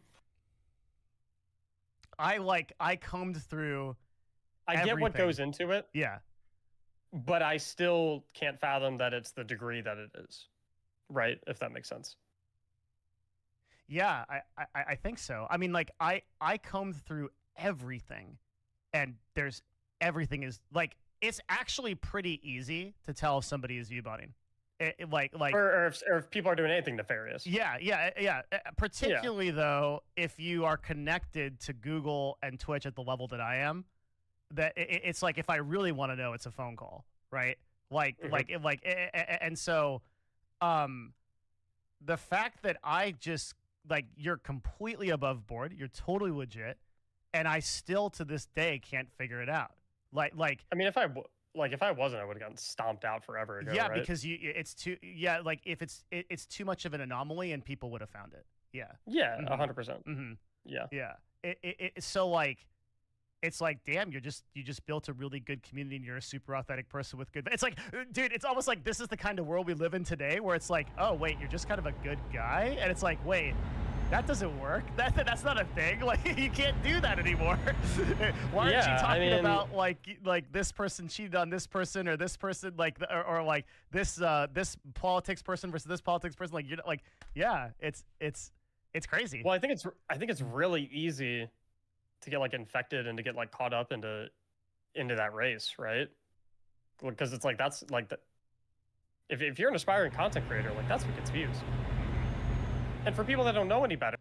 Speaker 1: I combed through.
Speaker 2: I get what goes into it.
Speaker 1: Yeah.
Speaker 2: But I still can't fathom that it's the degree that it is. Right? If that makes sense.
Speaker 1: Yeah, I think so. I mean, like I combed through everything, and there's everything is like it's actually pretty easy to tell if somebody is viewbotting. Like
Speaker 2: Or if people are doing anything nefarious.
Speaker 1: yeah.
Speaker 2: Yeah.
Speaker 1: Particularly though, if you are connected to Google and Twitch at the level that I am, that it's like if I really want to know, it's a phone call, right?
Speaker 2: Hmm.
Speaker 1: And so, um, the fact that I just like you're completely above board, you're totally legit, and I still to this day can't figure it out. Like
Speaker 2: I mean, if I wasn't, I would have gotten stomped out forever ago,
Speaker 1: yeah,
Speaker 2: right?
Speaker 1: because it's too like if it's too much of an anomaly and people would have found it. Yeah.
Speaker 2: Yeah,
Speaker 1: Mhm.
Speaker 2: 100%.
Speaker 1: Mhm.
Speaker 2: Yeah.
Speaker 1: Yeah. So like it's like damn you just built a really good community and you're a super authentic person with good it's like dude it's almost like this is the kind of world we live in today where it's like oh wait you're just kind of a good guy and it's like wait that doesn't work that's not a thing like you can't do that anymore why aren't you
Speaker 2: Yeah, I
Speaker 1: talking
Speaker 2: mean,
Speaker 1: about like this person cheated on this person or this person like or like this politics person versus this politics person like you're like yeah it's crazy.
Speaker 2: well, I think it's really easy to get like infected and to get like caught up into that race, right? Because it's like that's like the if you're an aspiring content creator, like that's what gets views. And for people that don't know any better,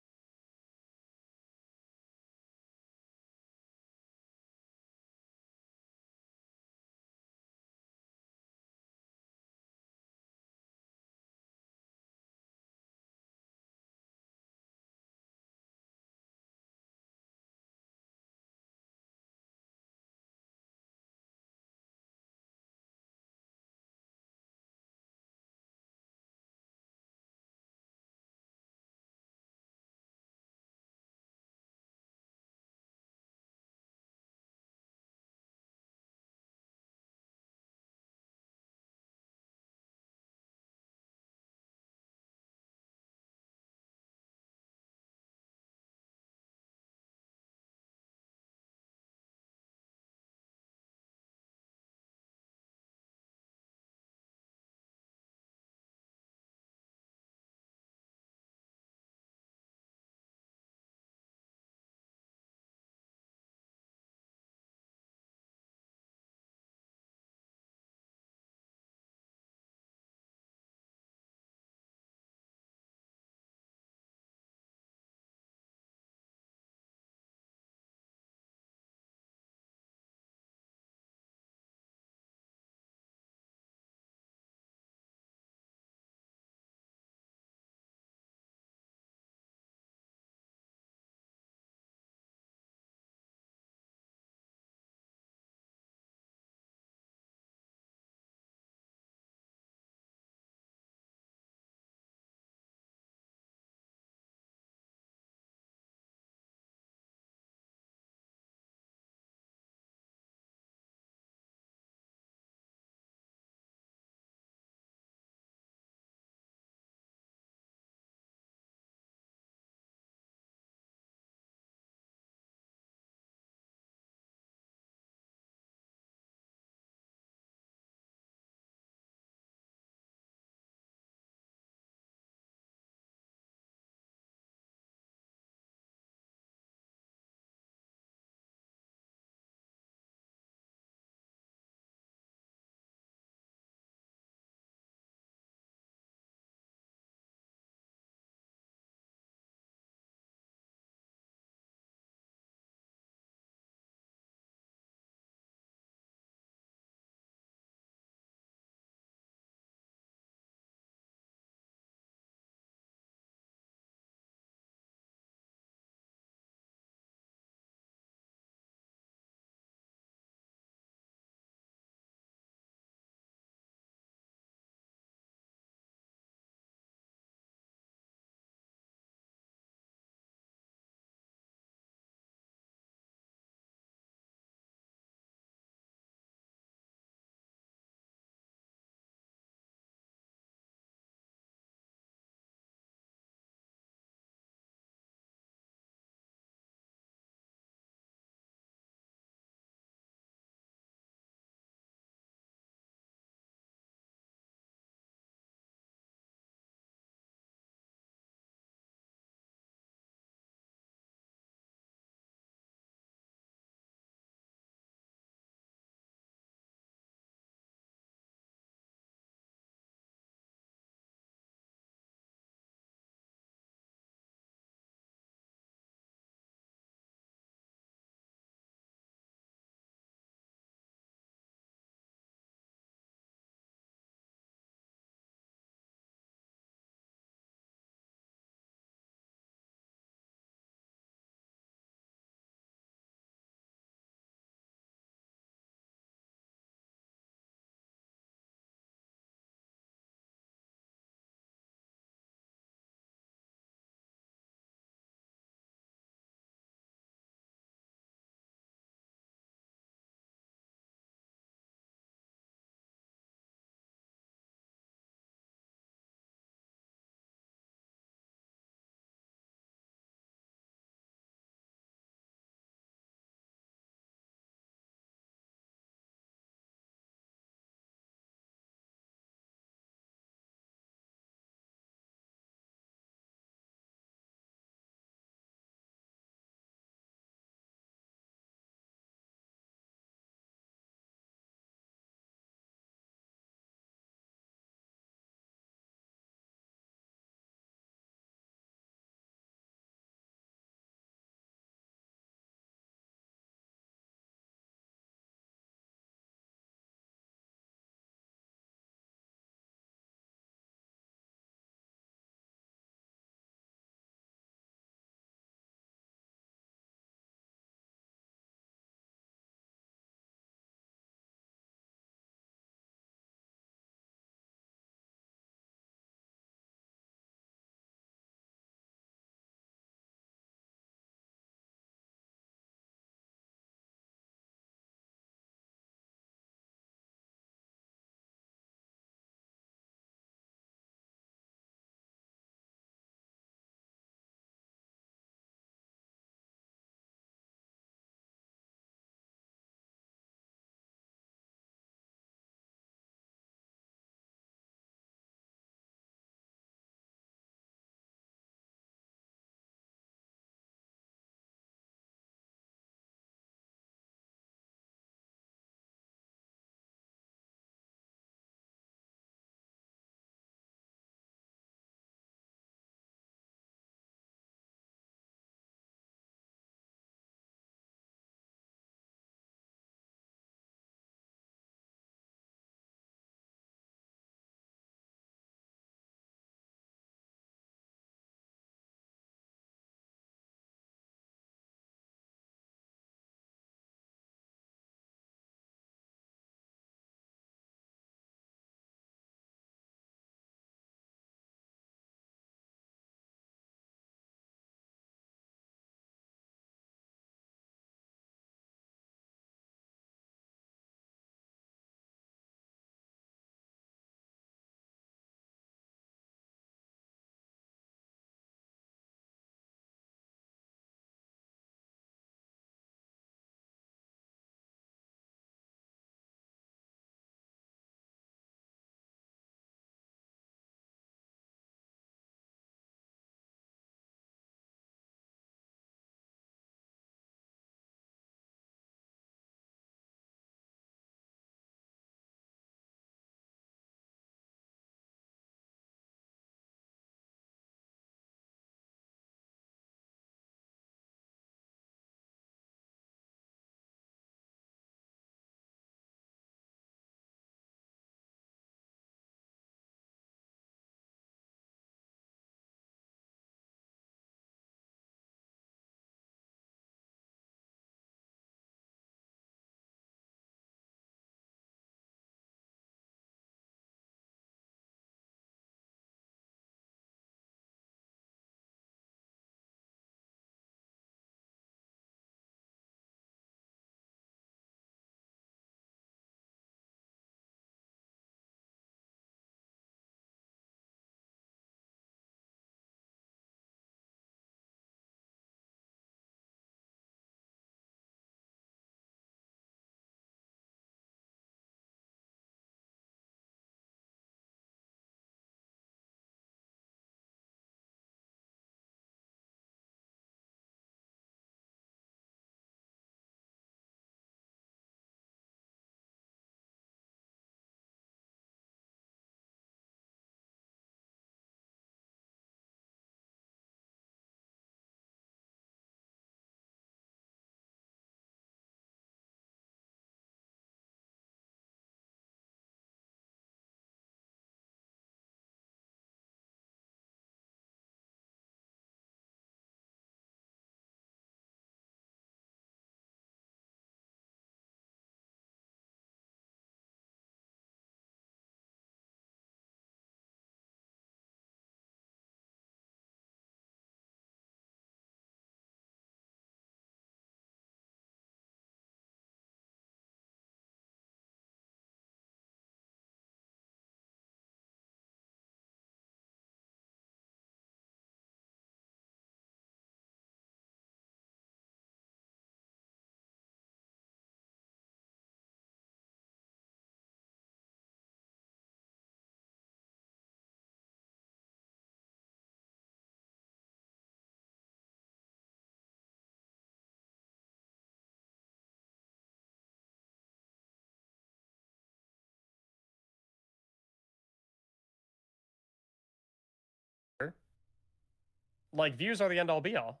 Speaker 2: like views are the end all be all.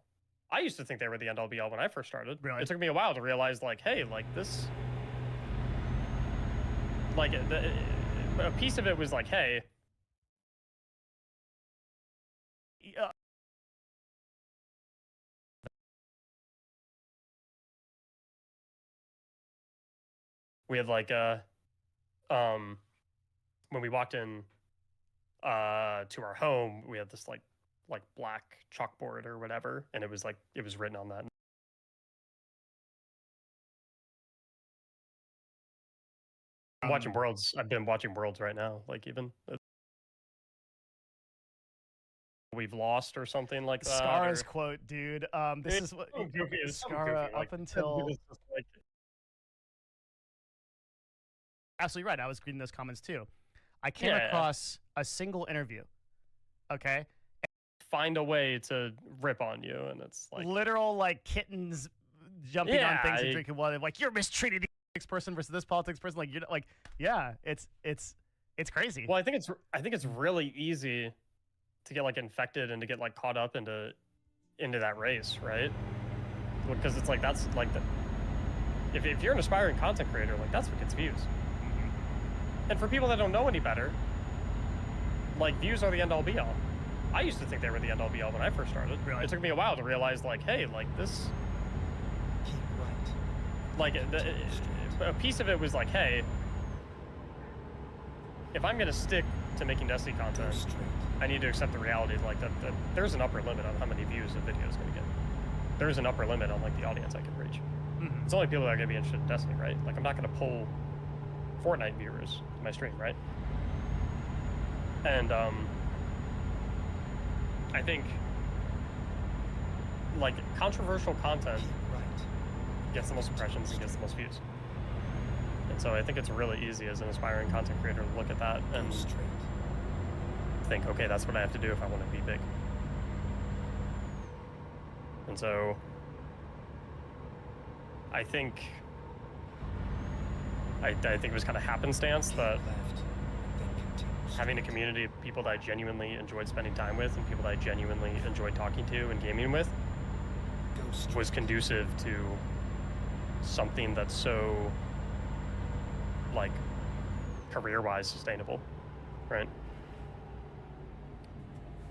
Speaker 2: I used to think they were the end all be all when I first started.
Speaker 1: Really?
Speaker 2: It took me a while to realize, like, hey, like this, like a piece of it was like, hey,
Speaker 1: Yeah.
Speaker 2: we had like when we walked in to our home, we had this like black chalkboard or whatever, and it was written on that. I'm watching Worlds. I've been watching Worlds right now. Like even we've lost or something like that.
Speaker 1: Skara's quote, dude. This is what Skara up until. Absolutely right. I was reading those comments too. I came across a single interview. Okay.
Speaker 2: Find a way to rip on you, and it's like
Speaker 1: literal like kittens jumping on things and drinking water. Like you're mistreating this person versus this politics person. Like you're like, yeah, it's crazy.
Speaker 2: Well, I think it's really easy to get like infected and to get like caught up into that race, right? Because it's like that's like if you're an aspiring content creator, like that's what gets views. And for people that don't know any better, like views are the end all be all. I used to think they were the end all be all when I first started.
Speaker 1: Really?
Speaker 2: It took me a while to realize, like, hey, like this, like a piece of it was like, hey, if I'm gonna stick to making Destiny content, I need to accept the reality like that there's an upper limit on how many views a video is gonna get. There's an upper limit on like the audience I can reach.
Speaker 1: Mm-hmm.
Speaker 2: It's only people that are gonna be interested in Destiny, right? Like I'm not gonna pull Fortnite viewers to my stream, right? And I think like controversial content gets the most impressions and gets the most views. And so I think it's really easy as an aspiring content creator to look at that and think, okay, that's what I have to do if I want to be big. And so I think it was kind of happenstance that having a community of people that I genuinely enjoyed spending time with and people that I genuinely enjoyed talking to and gaming with was conducive to something that's so like career-wise sustainable, right?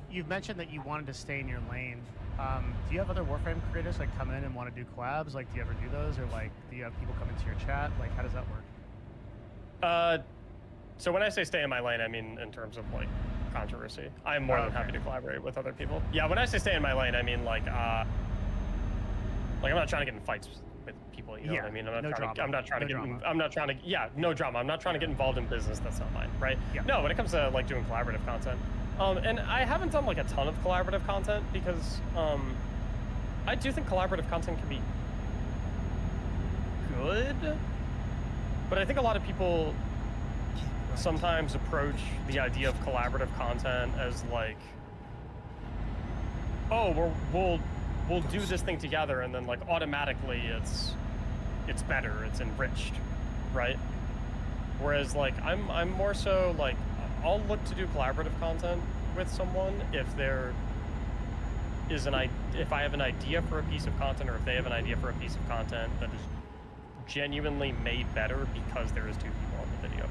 Speaker 1: You've mentioned that you wanted to stay in your lane. Do you have other Warframe creators like come in and want to do collabs? Like, do you ever do those, or like, do you have people come into your chat? Like, how does that work?
Speaker 2: So when I say stay in my lane, I mean in terms of like controversy. I'm more than happy to collaborate with other people. Yeah, when I say stay in my lane, I mean like I'm not trying to get in fights with people. You know what I mean? I'm not trying to get involved in business that's not mine, right?
Speaker 1: Yeah.
Speaker 2: No, when it comes to like doing collaborative content, and I haven't done like a ton of collaborative content because I do think collaborative content can be good, but I think a lot of people sometimes approach the idea of collaborative content as like, oh, we'll do this thing together, and then like automatically it's better, it's enriched, right? Whereas like I'm more so like I'll look to do collaborative content with someone if there is if I have an idea for a piece of content, or if they have an idea for a piece of content that is genuinely made better because there is two people on the video,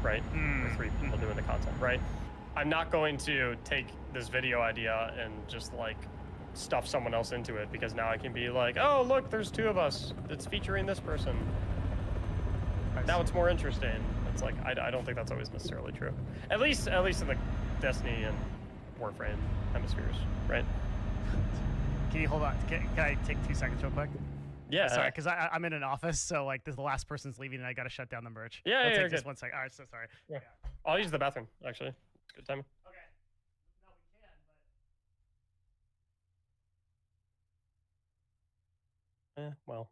Speaker 2: right? Or three people doing the content, right? I'm not going to take this video idea and just like stuff someone else into it because now I can be like, oh look, there's two of us. It's featuring this person. Now it's more interesting. It's like I don't think that's always necessarily true. At least in the Destiny and Warframe hemispheres, right?
Speaker 1: Can you hold on? Can I take 2 seconds real quick?
Speaker 2: Yeah.
Speaker 1: Sorry, because I'm in an office, so like the last person's leaving, and I got to shut down the merch.
Speaker 2: Yeah,
Speaker 1: Take just 1 second. All right, so sorry.
Speaker 2: Yeah. I'll use the bathroom actually. Good timing.
Speaker 1: Okay. No, we can, but.
Speaker 2: Well.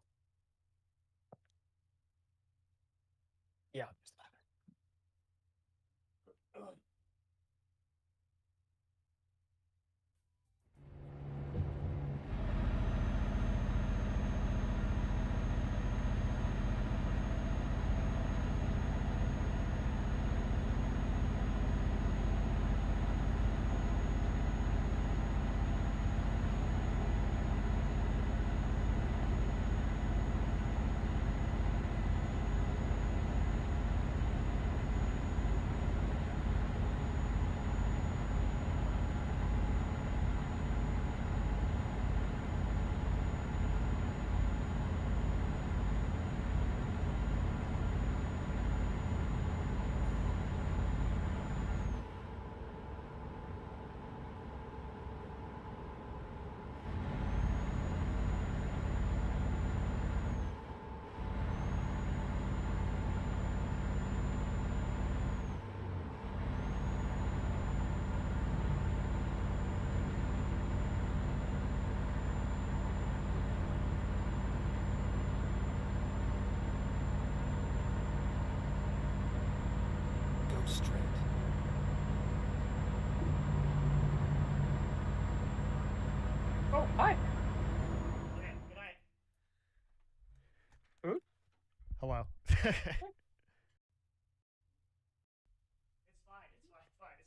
Speaker 2: Yeah.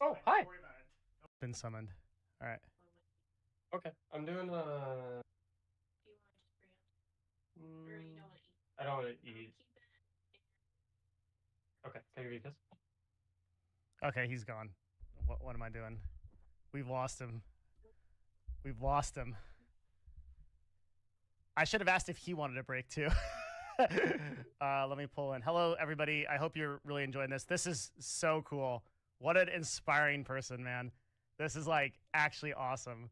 Speaker 2: Oh, hi.
Speaker 1: Been summoned. All right.
Speaker 2: Okay, I'm doing I don't want to eat. Okay, can I give you a kiss?
Speaker 1: Okay, he's gone. What am I doing? We've lost him. We've lost him. I should have asked if he wanted a break too. Let me pull in. Hello, everybody. I hope you're really enjoying this. This is so cool. What an inspiring person, man. This is like actually awesome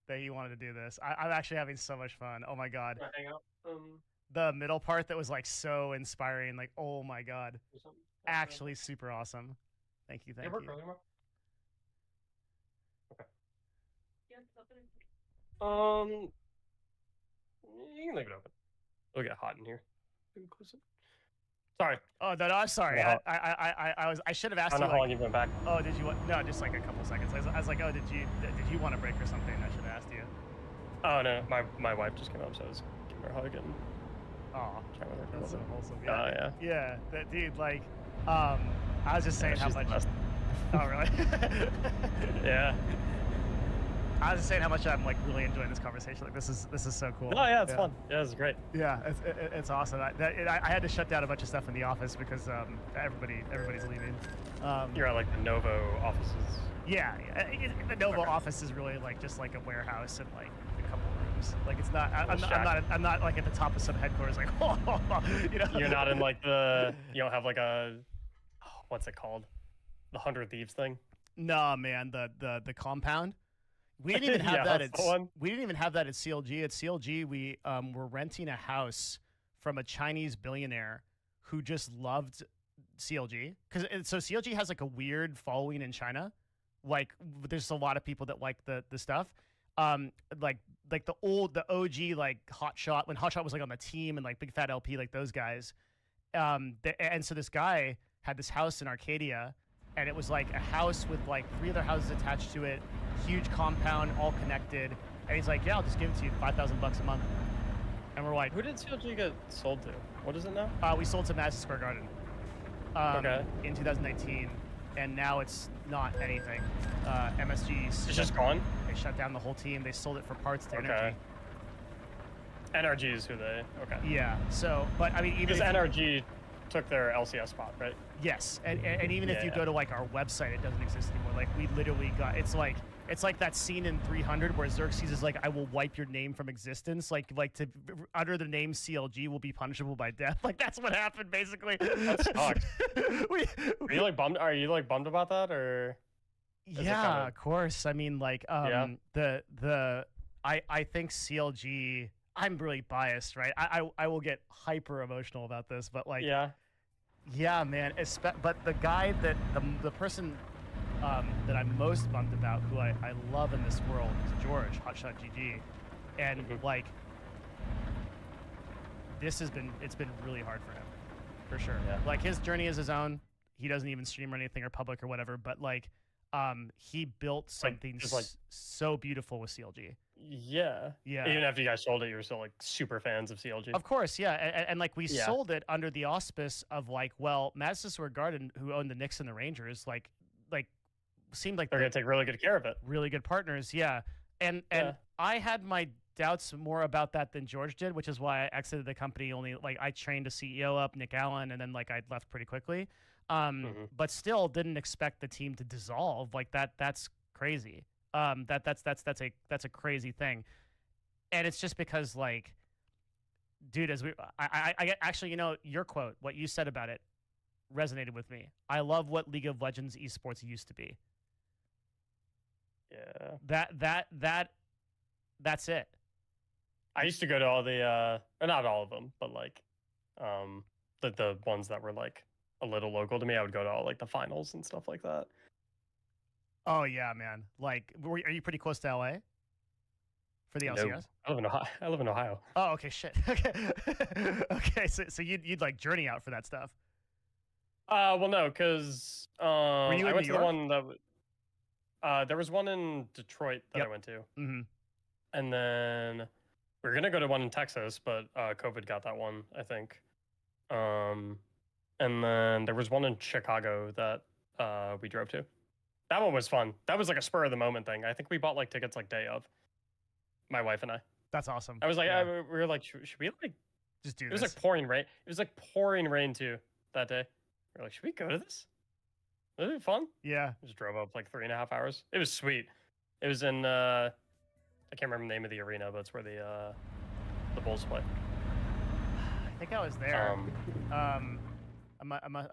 Speaker 1: that he wanted to do this. I'm actually having so much fun. Oh my God.
Speaker 2: Can I hang out?
Speaker 1: The middle part that was like so inspiring. Like, oh my God.
Speaker 2: Or something?
Speaker 1: Actually super awesome. Thank you. Thank you.
Speaker 2: Okay. You can leave it open. It'll get hot in here. Sorry.
Speaker 1: Oh no, I'm sorry.
Speaker 2: Yeah.
Speaker 1: I should have
Speaker 2: I
Speaker 1: asked
Speaker 2: don't
Speaker 1: you.
Speaker 2: know how
Speaker 1: Like,
Speaker 2: long you've been back.
Speaker 1: oh, did you want? No, just like a couple seconds. I was like, oh, did you want a break or something? I should have asked you.
Speaker 2: Oh no, my wife just came up, so I was giving her a hug and
Speaker 1: Oh,
Speaker 2: chatting with her for a
Speaker 1: that's so
Speaker 2: little bit.
Speaker 1: wholesome.
Speaker 2: Oh yeah.
Speaker 1: Yeah, that dude. Like, I was just saying
Speaker 2: Yeah,
Speaker 1: how
Speaker 2: she's the
Speaker 1: much.
Speaker 2: best.
Speaker 1: Oh really?
Speaker 2: Yeah.
Speaker 1: I was just saying how much I'm like really enjoying this conversation. Like, this is so cool.
Speaker 2: Oh yeah, it's fun. Yeah, it's great.
Speaker 1: Yeah, it's awesome. I had to shut down a bunch of stuff in the office because everybody's leaving.
Speaker 2: You're at like the Novo offices.
Speaker 1: Yeah, the Novo
Speaker 2: Okay.
Speaker 1: office is really like just like a warehouse and like a couple rooms. Like it's not.
Speaker 2: Little
Speaker 1: I'm not like at the top of some headquarters. Like, you know.
Speaker 2: You're not in like the. You don't have like a. What's it called? The 100 Thieves thing.
Speaker 1: Nah, man. The compound. We didn't even have
Speaker 2: Yeah,
Speaker 1: that.
Speaker 2: that's the one.
Speaker 1: We didn't even have that at CLG. At CLG, we were renting a house from a Chinese billionaire who just loved CLG. So CLG has like a weird following in China. Like there's a lot of people that like the stuff. Like the OG like Hotshot, when Hotshot was like on the team, and like Big Fat LP, like those guys. And so this guy had this house in Arcadia, and it was like a house with like 3 other houses attached to it, huge compound, all connected. And he's like, yeah, I'll just give it to you, $5,000 a month. And we're like,
Speaker 2: Who did CLG get sold to? What is it now?
Speaker 1: we sold to Madison Square Garden
Speaker 2: Okay.
Speaker 1: in 2019, and now it's not anything. MSG,
Speaker 2: It's just gone.
Speaker 1: they shut down the whole team. They sold it for parts to
Speaker 2: Okay.
Speaker 1: Energy.
Speaker 2: NRG is who they. Okay.
Speaker 1: Yeah. So, but I mean, even
Speaker 2: Because
Speaker 1: if
Speaker 2: NRG took their LCS spot, right?
Speaker 1: yes, and even if you
Speaker 2: Yeah.
Speaker 1: go to like our website, it doesn't exist anymore. Like we literally got it's like that scene in 300 where Xerxes is like, I will wipe your name from existence. Like to utter the name CLG will be punishable by death. Like that's what happened basically.
Speaker 2: That sucks.
Speaker 1: we,
Speaker 2: Are you like bummed? Are you like bummed about that, or? it
Speaker 1: yeah,
Speaker 2: kinda-
Speaker 1: of course. I mean, like,
Speaker 2: Yeah.
Speaker 1: I think CLG. I'm really biased, right? I will get hyper emotional about this, but like, yeah, man. But the guy that the person that I'm most bummed about, who I love in this world, is George Hotshot GG, and
Speaker 2: Mhm.
Speaker 1: like, it's been really hard for him, for sure.
Speaker 2: Yeah.
Speaker 1: Like his journey is his own. He doesn't even stream or anything or public or whatever, but like, he built something
Speaker 2: just, like-
Speaker 1: so beautiful with CLG.
Speaker 2: Yeah.
Speaker 1: Yeah.
Speaker 2: Even after you guys sold it, you were still like super fans of CLG.
Speaker 1: Of course, yeah, and like we
Speaker 2: Yeah.
Speaker 1: sold it under the auspice of like, well, Madison Square Garden, who owned the Knicks and the Rangers, like seemed like
Speaker 2: They're gonna take really good care of it.
Speaker 1: really good partners, yeah. And
Speaker 2: Yeah.
Speaker 1: I had my doubts more about that than George did, which is why I exited the company. Only like I trained a CEO up, Nick Allen, and then like I left pretty quickly.
Speaker 2: Mhm.
Speaker 1: But still didn't expect the team to dissolve like that. That's crazy. That's a crazy thing, and it's just because like, dude, I actually, your quote, what you said about it, resonated with me. I love what League of Legends esports used to be.
Speaker 2: Yeah.
Speaker 1: That's it.
Speaker 2: I used to go to all the or not all of them, but like the ones that were like a little local to me. I would go to all like the finals and stuff like that.
Speaker 1: Oh yeah, man. Like, are you pretty close to LA for the
Speaker 2: No,
Speaker 1: LCS?
Speaker 2: I live in Ohio. I live in Ohio.
Speaker 1: Oh, okay, shit. Okay, okay. So you'd like journey out for that stuff.
Speaker 2: Well, no, because
Speaker 1: you
Speaker 2: I
Speaker 1: in
Speaker 2: went
Speaker 1: New
Speaker 2: to
Speaker 1: York?
Speaker 2: the one that there was one in Detroit that
Speaker 1: Yep.
Speaker 2: I went to,
Speaker 1: Mm-hmm.
Speaker 2: and then we were gonna go to one in Texas, but COVID got that one, I think. Um, and then there was one in Chicago that we drove to. That one was fun. That was like a spur of the moment thing. I think we bought like tickets like day of. My wife and I.
Speaker 1: That's awesome.
Speaker 2: I was like,
Speaker 1: Yeah.
Speaker 2: we were like, should we like?
Speaker 1: Just do
Speaker 2: It
Speaker 1: this.
Speaker 2: was like pouring rain. It was like pouring rain too that day. We are like, should we go to this? Was it fun?
Speaker 1: Yeah.
Speaker 2: We just drove up like 3.5 hours. It was sweet. It was in I can't remember the name of the arena, but it's where the Bulls play.
Speaker 1: I think I was there. I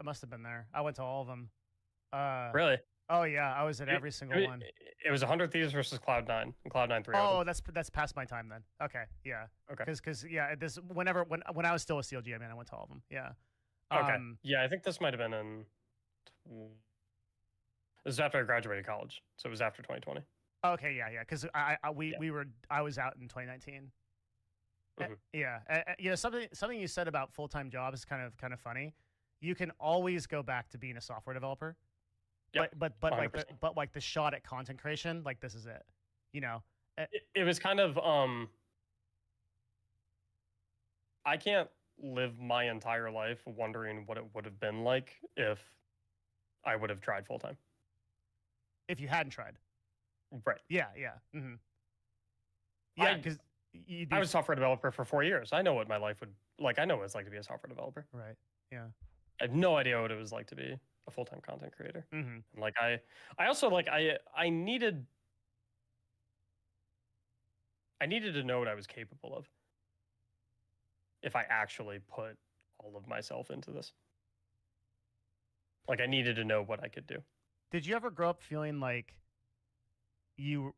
Speaker 1: must have been there. I went to all of them.
Speaker 2: Really?
Speaker 1: Oh yeah, I was at every single one.
Speaker 2: It was 100 Thieves versus Cloud9, and Cloud9 3.
Speaker 1: Oh, that's past my time then. Okay, yeah.
Speaker 2: Okay.
Speaker 1: Because yeah, this when I was still a CLG, I went to all of them. Yeah.
Speaker 2: Okay. Yeah, I think this might have been in. This is after I graduated college, so it was after 2020.
Speaker 1: Okay, yeah. Because I was out in 2019. Yeah, you know, something you said about full-time jobs is kind of funny. You can always go back to being a software developer.
Speaker 2: Yep,
Speaker 1: but like the shot at content creation, like this is it. You know,
Speaker 2: it was kind of I can't live my entire life wondering what it would have been like if I would have tried full time.
Speaker 1: If you hadn't tried,
Speaker 2: right?
Speaker 1: Yeah. Mm-hmm. Yeah, because
Speaker 2: I was a software developer for 4 years. I know what my life would like. I know what it's like to be a software developer.
Speaker 1: Right. Yeah.
Speaker 2: I have no idea what it was like to be a full-time content creator.
Speaker 1: Mm-hmm.
Speaker 2: And like I also like I needed to know what I was capable of if I actually put all of myself into this. Like I needed to know what I could do.
Speaker 1: Did you ever grow up feeling like you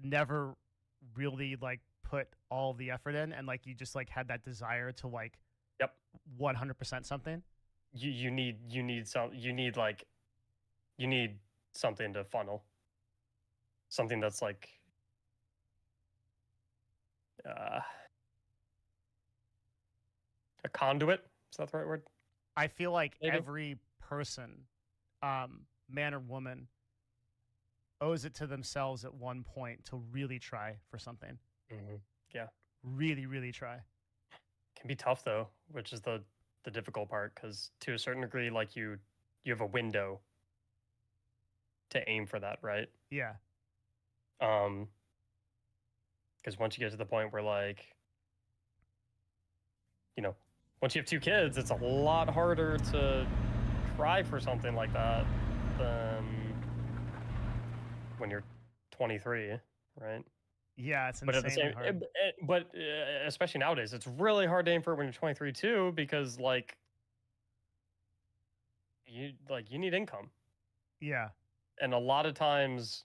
Speaker 1: never really like put all the effort in and like you just like had that desire to like 100% something?
Speaker 2: You need something to funnel. Something that's like a conduit. Is that the right word?
Speaker 1: I feel like every person, man or woman, owes it to themselves at one point to really try for something.
Speaker 2: Mm-hmm. Yeah.
Speaker 1: Really, really try.
Speaker 2: Can be tough though, which is the difficult part, because to a certain degree, like you have a window to aim for that, right?
Speaker 1: Yeah.
Speaker 2: Because once you get to the point where like, you know, once you have 2 kids, it's a lot harder to try for something like that than when you're 23, right?
Speaker 1: Yeah, it's
Speaker 2: but
Speaker 1: insanely hard.
Speaker 2: But especially nowadays, it's really hard to aim for it when you're 23 too, because like you need income.
Speaker 1: Yeah.
Speaker 2: And a lot of times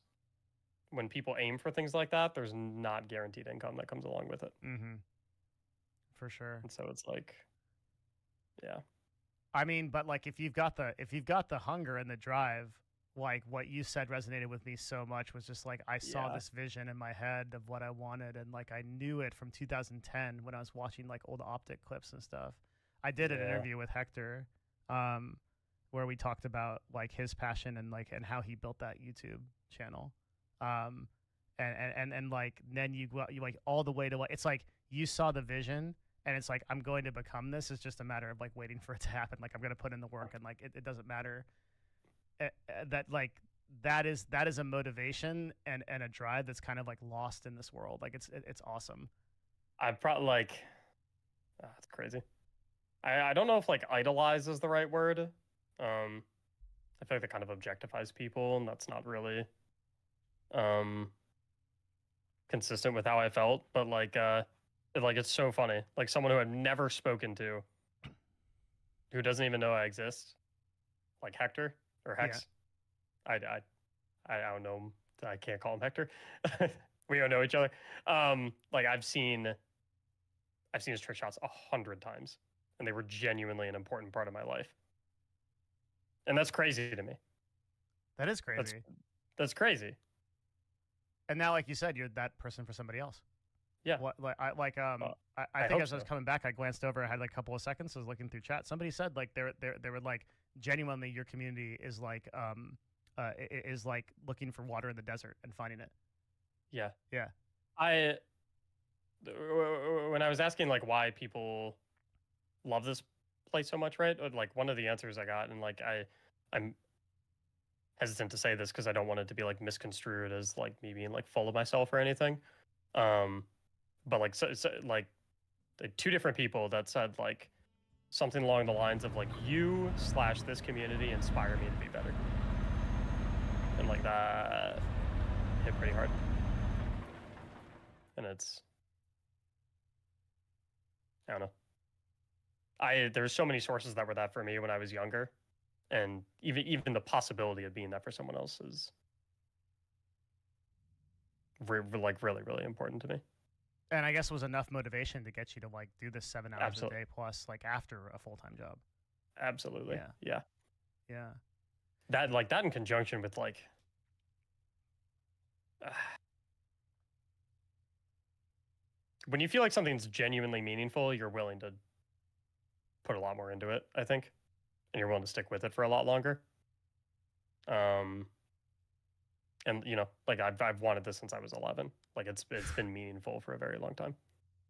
Speaker 2: when people aim for things like that, there's not guaranteed income that comes along with it.
Speaker 1: Mm-hmm. For sure.
Speaker 2: And so it's like, yeah.
Speaker 1: I mean, but like if you've got the hunger and the drive, like what you said resonated with me so much was just like I saw this vision in my head of what I wanted, and like I knew it from 2010 when I was watching like old Optic clips and stuff. I did an interview with Hector, where we talked about like his passion and like how he built that YouTube channel, and like then you like all the way to like it's like you saw the vision. And it's like, I'm going to become this. It's just a matter of like waiting for it to happen. Like I'm going to put in the work, and like it doesn't matter. That like that is a motivation and a drive that's kind of like lost in this world. Like it's awesome.
Speaker 2: I probably like that's crazy. I don't know if like idolize is the right word. I feel like that kind of objectifies people, and that's not really consistent with how I felt. But like it's so funny. Like someone who I've never spoken to, who doesn't even know I exist, like Hector or Hex. Yeah. I don't know him. I can't call him Hector. We don't know each other. Like I've seen his trick shots 100 times, and they were genuinely an important part of my life. And that's crazy to me.
Speaker 1: That is crazy.
Speaker 2: That's crazy.
Speaker 1: And now, like you said, you're that person for somebody else.
Speaker 2: Yeah.
Speaker 1: What I think as I was coming back, I glanced over. I had like a couple of seconds. I was looking through chat. Somebody said like they were like genuinely your community is like looking for water in the desert and finding it.
Speaker 2: Yeah.
Speaker 1: Yeah.
Speaker 2: When I was asking like why people love this play so much, right? Or, like one of the answers I got, and like I'm hesitant to say this because I don't want it to be like misconstrued as like me being like full of myself or anything. Um, but like like two different people that said like something along the lines of like you slash this community inspire me to be better, and like that hit pretty hard. And it's, I don't know. There's so many sources that were that for me when I was younger, and even the possibility of being that for someone else is like really really important to me.
Speaker 1: And I guess it was enough motivation to get you to like do this 7 hours
Speaker 2: Absolutely.
Speaker 1: a day plus like after a full-time job.
Speaker 2: Absolutely.
Speaker 1: Yeah.
Speaker 2: Yeah.
Speaker 1: Yeah.
Speaker 2: That in conjunction with like when you feel like something's genuinely meaningful, you're willing to put a lot more into it, I think, and you're willing to stick with it for a lot longer. And you know, like I've wanted this since I was 11. Like it's been meaningful for a very long time.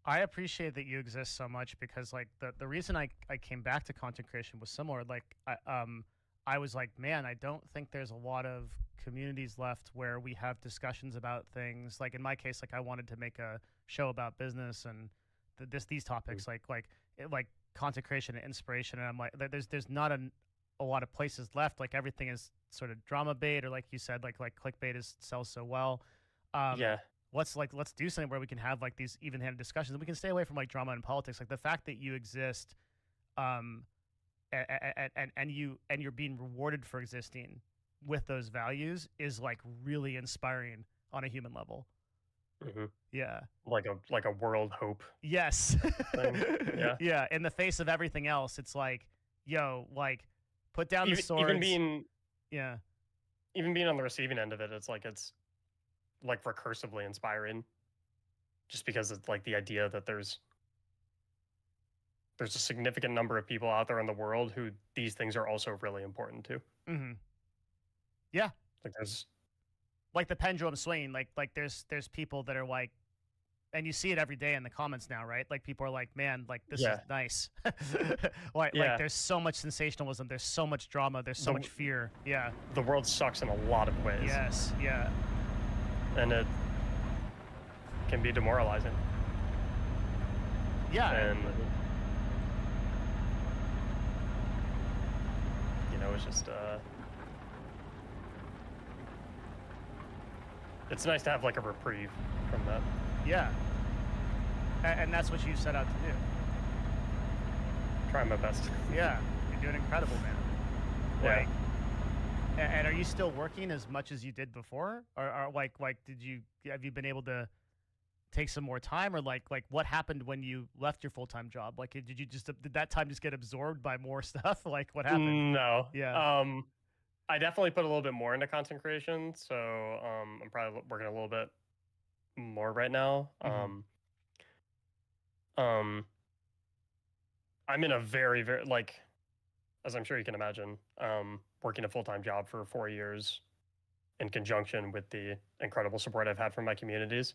Speaker 1: I appreciate that you exist so much because like the reason I came back to content creation was similar. Like I was like, man, I don't think there's a lot of communities left where we have discussions about things. Like in my case, like I wanted to make a show about business and these topics like content creation and inspiration. And I'm like, there's not a lot of places left. Like everything is sort of drama bait or like you said, like clickbait sells so well.
Speaker 2: Yeah.
Speaker 1: Let's do something where we can have like these even-handed discussions and we can stay away from like drama and politics. Like the fact that you exist um and you're being rewarded for existing with those values is like really inspiring on a human level.
Speaker 2: Mm-hmm.
Speaker 1: Yeah.
Speaker 2: Like a world hope.
Speaker 1: Yes.
Speaker 2: Yeah.
Speaker 1: Yeah. In the face of everything else, it's like, yo, like put down the swords.
Speaker 2: Even being
Speaker 1: yeah.
Speaker 2: Even being on the receiving end of it, it's like recursively inspiring. Just because it's like the idea that there's a significant number of people out there in the world who these things are also really important to.
Speaker 1: Mm-hmm. Yeah.
Speaker 2: Like there's
Speaker 1: like the pendulum swinging. Like there's people that are like, and you see it every day in the comments now, right? Like people are like, man, like this is nice. Like there's so much sensationalism, there's so much drama, there's so much fear. Yeah.
Speaker 2: The world sucks in a lot of ways.
Speaker 1: Yes. Yeah.
Speaker 2: And it can be demoralizing.
Speaker 1: Yeah.
Speaker 2: And you know, it's just it's nice to have like a reprieve from that.
Speaker 1: Yeah. And that's what you set out to do.
Speaker 2: Trying my best.
Speaker 1: Yeah. You're doing incredible, man.
Speaker 2: Yeah.
Speaker 1: Like, and are you still working as much as you did before? Or like have you been able to take some more time, or like what happened when you left your full-time job? Like did that time just get absorbed by more stuff? Like what happened?
Speaker 2: No.
Speaker 1: Yeah.
Speaker 2: I definitely put a little bit more into content creation, so I'm probably working a little bit more right now.
Speaker 1: Mm-hmm.
Speaker 2: I'm in a very like, as I'm sure you can imagine, working a full-time job for 4 years in conjunction with the incredible support I've had from my communities.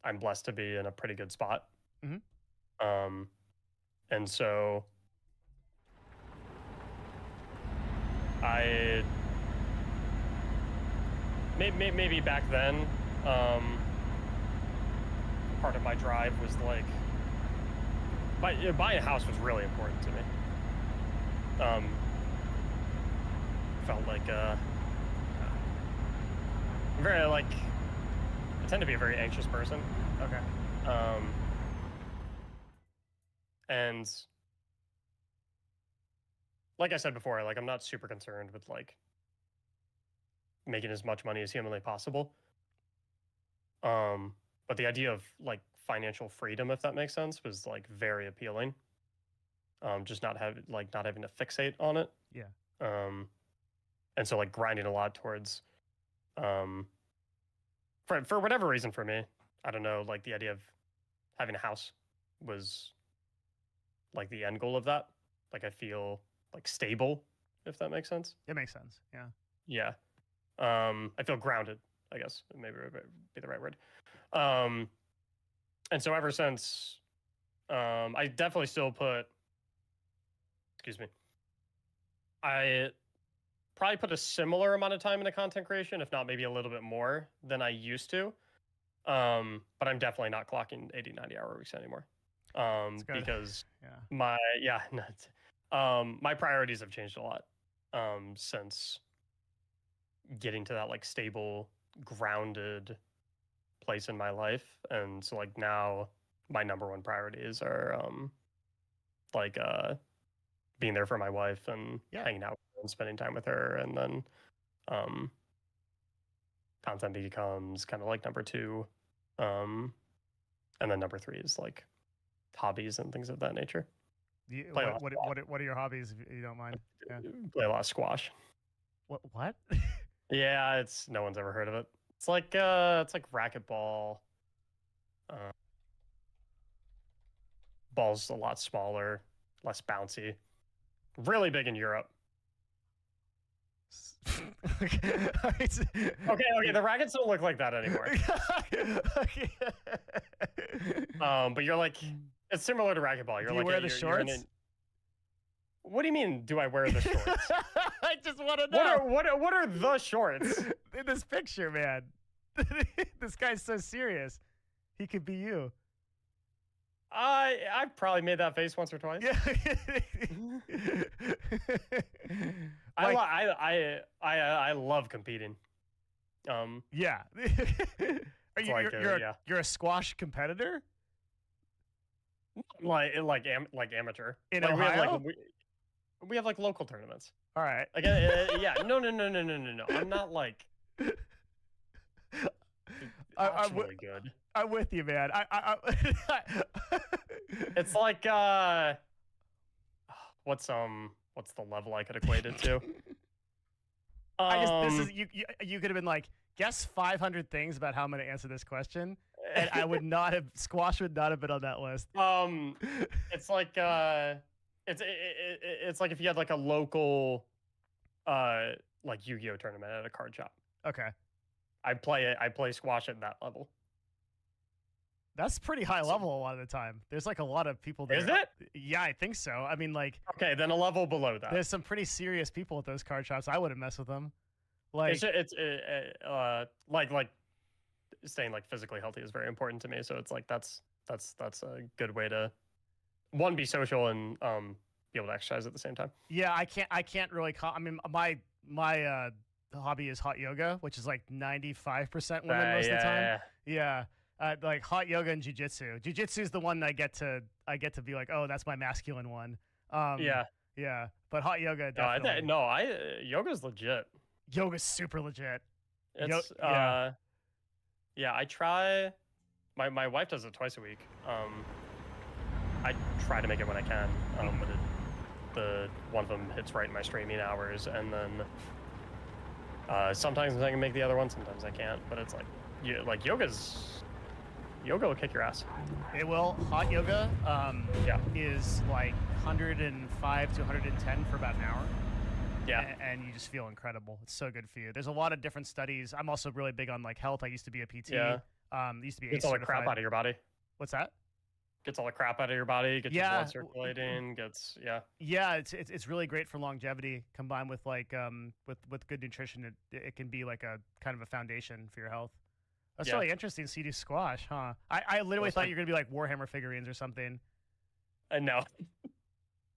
Speaker 2: I'm blessed to be in a pretty good spot.
Speaker 1: Mm-hmm.
Speaker 2: And so I maybe back then, part of my drive was like buying a house was really important to me. Felt like I'm very like I tend to be a very anxious person.
Speaker 1: Okay.
Speaker 2: And like I said before, like I'm not super concerned with like making as much money as humanly possible. But the idea of like financial freedom, if that makes sense, was like very appealing. Just not having to fixate on it.
Speaker 1: Yeah.
Speaker 2: And so like grinding a lot towards, for whatever reason for me, I don't know, like the idea of having a house was like the end goal of that. Like I feel like stable, if that makes sense.
Speaker 1: It makes sense. Yeah.
Speaker 2: Yeah. I feel grounded, I guess maybe would be the right word. And so ever since, I definitely still put, excuse me, I probably put a similar amount of time into content creation, if not maybe a little bit more than I used to. But I'm definitely not clocking 80, 90-hour weeks anymore. Because my priorities have changed a lot since getting to that like stable, grounded place in my life. And so like now my number one priorities are like being there for my wife and hanging out and spending time with her, and then content becomes kind of like number two, and then number three is like hobbies and things of that nature.
Speaker 1: What are your hobbies, if you don't mind? Yeah.
Speaker 2: Play a lot of squash.
Speaker 1: What?
Speaker 2: Yeah, it's no one's ever heard of it. It's like racquetball. Ball's a lot smaller, less bouncy. Really big in Europe.
Speaker 1: Okay.
Speaker 2: Okay. The rackets don't look like that anymore.
Speaker 1: Okay.
Speaker 2: But you're like, it's similar to racquetball.
Speaker 1: Do you wear the shorts?
Speaker 2: What do you mean? Do I wear the shorts?
Speaker 1: I just want to know.
Speaker 2: What are the shorts
Speaker 1: in this picture, man? This guy's so serious. He could be you.
Speaker 2: I've probably made that face once or twice.
Speaker 1: Yeah.
Speaker 2: I love competing.
Speaker 1: Yeah. You're a squash competitor?
Speaker 2: Like amateur.
Speaker 1: In
Speaker 2: like
Speaker 1: Ohio?
Speaker 2: We have like local tournaments.
Speaker 1: All right.
Speaker 2: Like yeah. No. I'm not like actually good.
Speaker 1: I'm with you, man.
Speaker 2: It's like what's the level I could equate it to?
Speaker 1: You could have been like, guess 500 things about how I'm going to answer this question, and I would not have squash would not have been on that list.
Speaker 2: It's like it's like if you had like a local like Yu-Gi-Oh tournament at a card shop.
Speaker 1: Okay.
Speaker 2: I play squash at that level.
Speaker 1: That's pretty high level a lot of the time. There's like a lot of people there.
Speaker 2: Is it?
Speaker 1: Yeah, I think so. I mean, like,
Speaker 2: okay, then a level below that.
Speaker 1: There's some pretty serious people at those card shops. I wouldn't mess with them. Like,
Speaker 2: it's like staying like physically healthy is very important to me. So it's like that's a good way to be social and be able to exercise at the same time.
Speaker 1: Yeah, I can't really. I mean, my hobby is hot yoga, which is like 95% women most of the time. Yeah. Like hot yoga and jiu-jitsu. Jiu-jitsu is the one I get to be like, oh, that's my masculine one. Yeah. But hot yoga, definitely.
Speaker 2: Yoga's legit.
Speaker 1: Yoga's super legit.
Speaker 2: It's yeah, I try. My wife does it twice a week. I try to make it when I can. But the one of them hits right in my streaming hours, and then sometimes I can make the other one, sometimes I can't. But it's like yoga will kick your ass.
Speaker 1: It will. Hot yoga is like 105 to 110 for about an hour.
Speaker 2: Yeah.
Speaker 1: And you just feel incredible. It's so good for you. There's a lot of different studies. I'm also really big on like health. I used to be a PT.
Speaker 2: Yeah.
Speaker 1: Used to be
Speaker 2: it's all the crap out of your body.
Speaker 1: What's that?
Speaker 2: gets all the crap out of your body, gets your
Speaker 1: Yeah,
Speaker 2: blood circulating, gets
Speaker 1: yeah, it's really great for longevity combined with like with good nutrition. It can be like a kind of a foundation for your health. That's
Speaker 2: yeah.
Speaker 1: really interesting. So you do squash, huh? I literally
Speaker 2: That's
Speaker 1: thought
Speaker 2: fine.
Speaker 1: you were gonna be like Warhammer figurines or something,
Speaker 2: And no,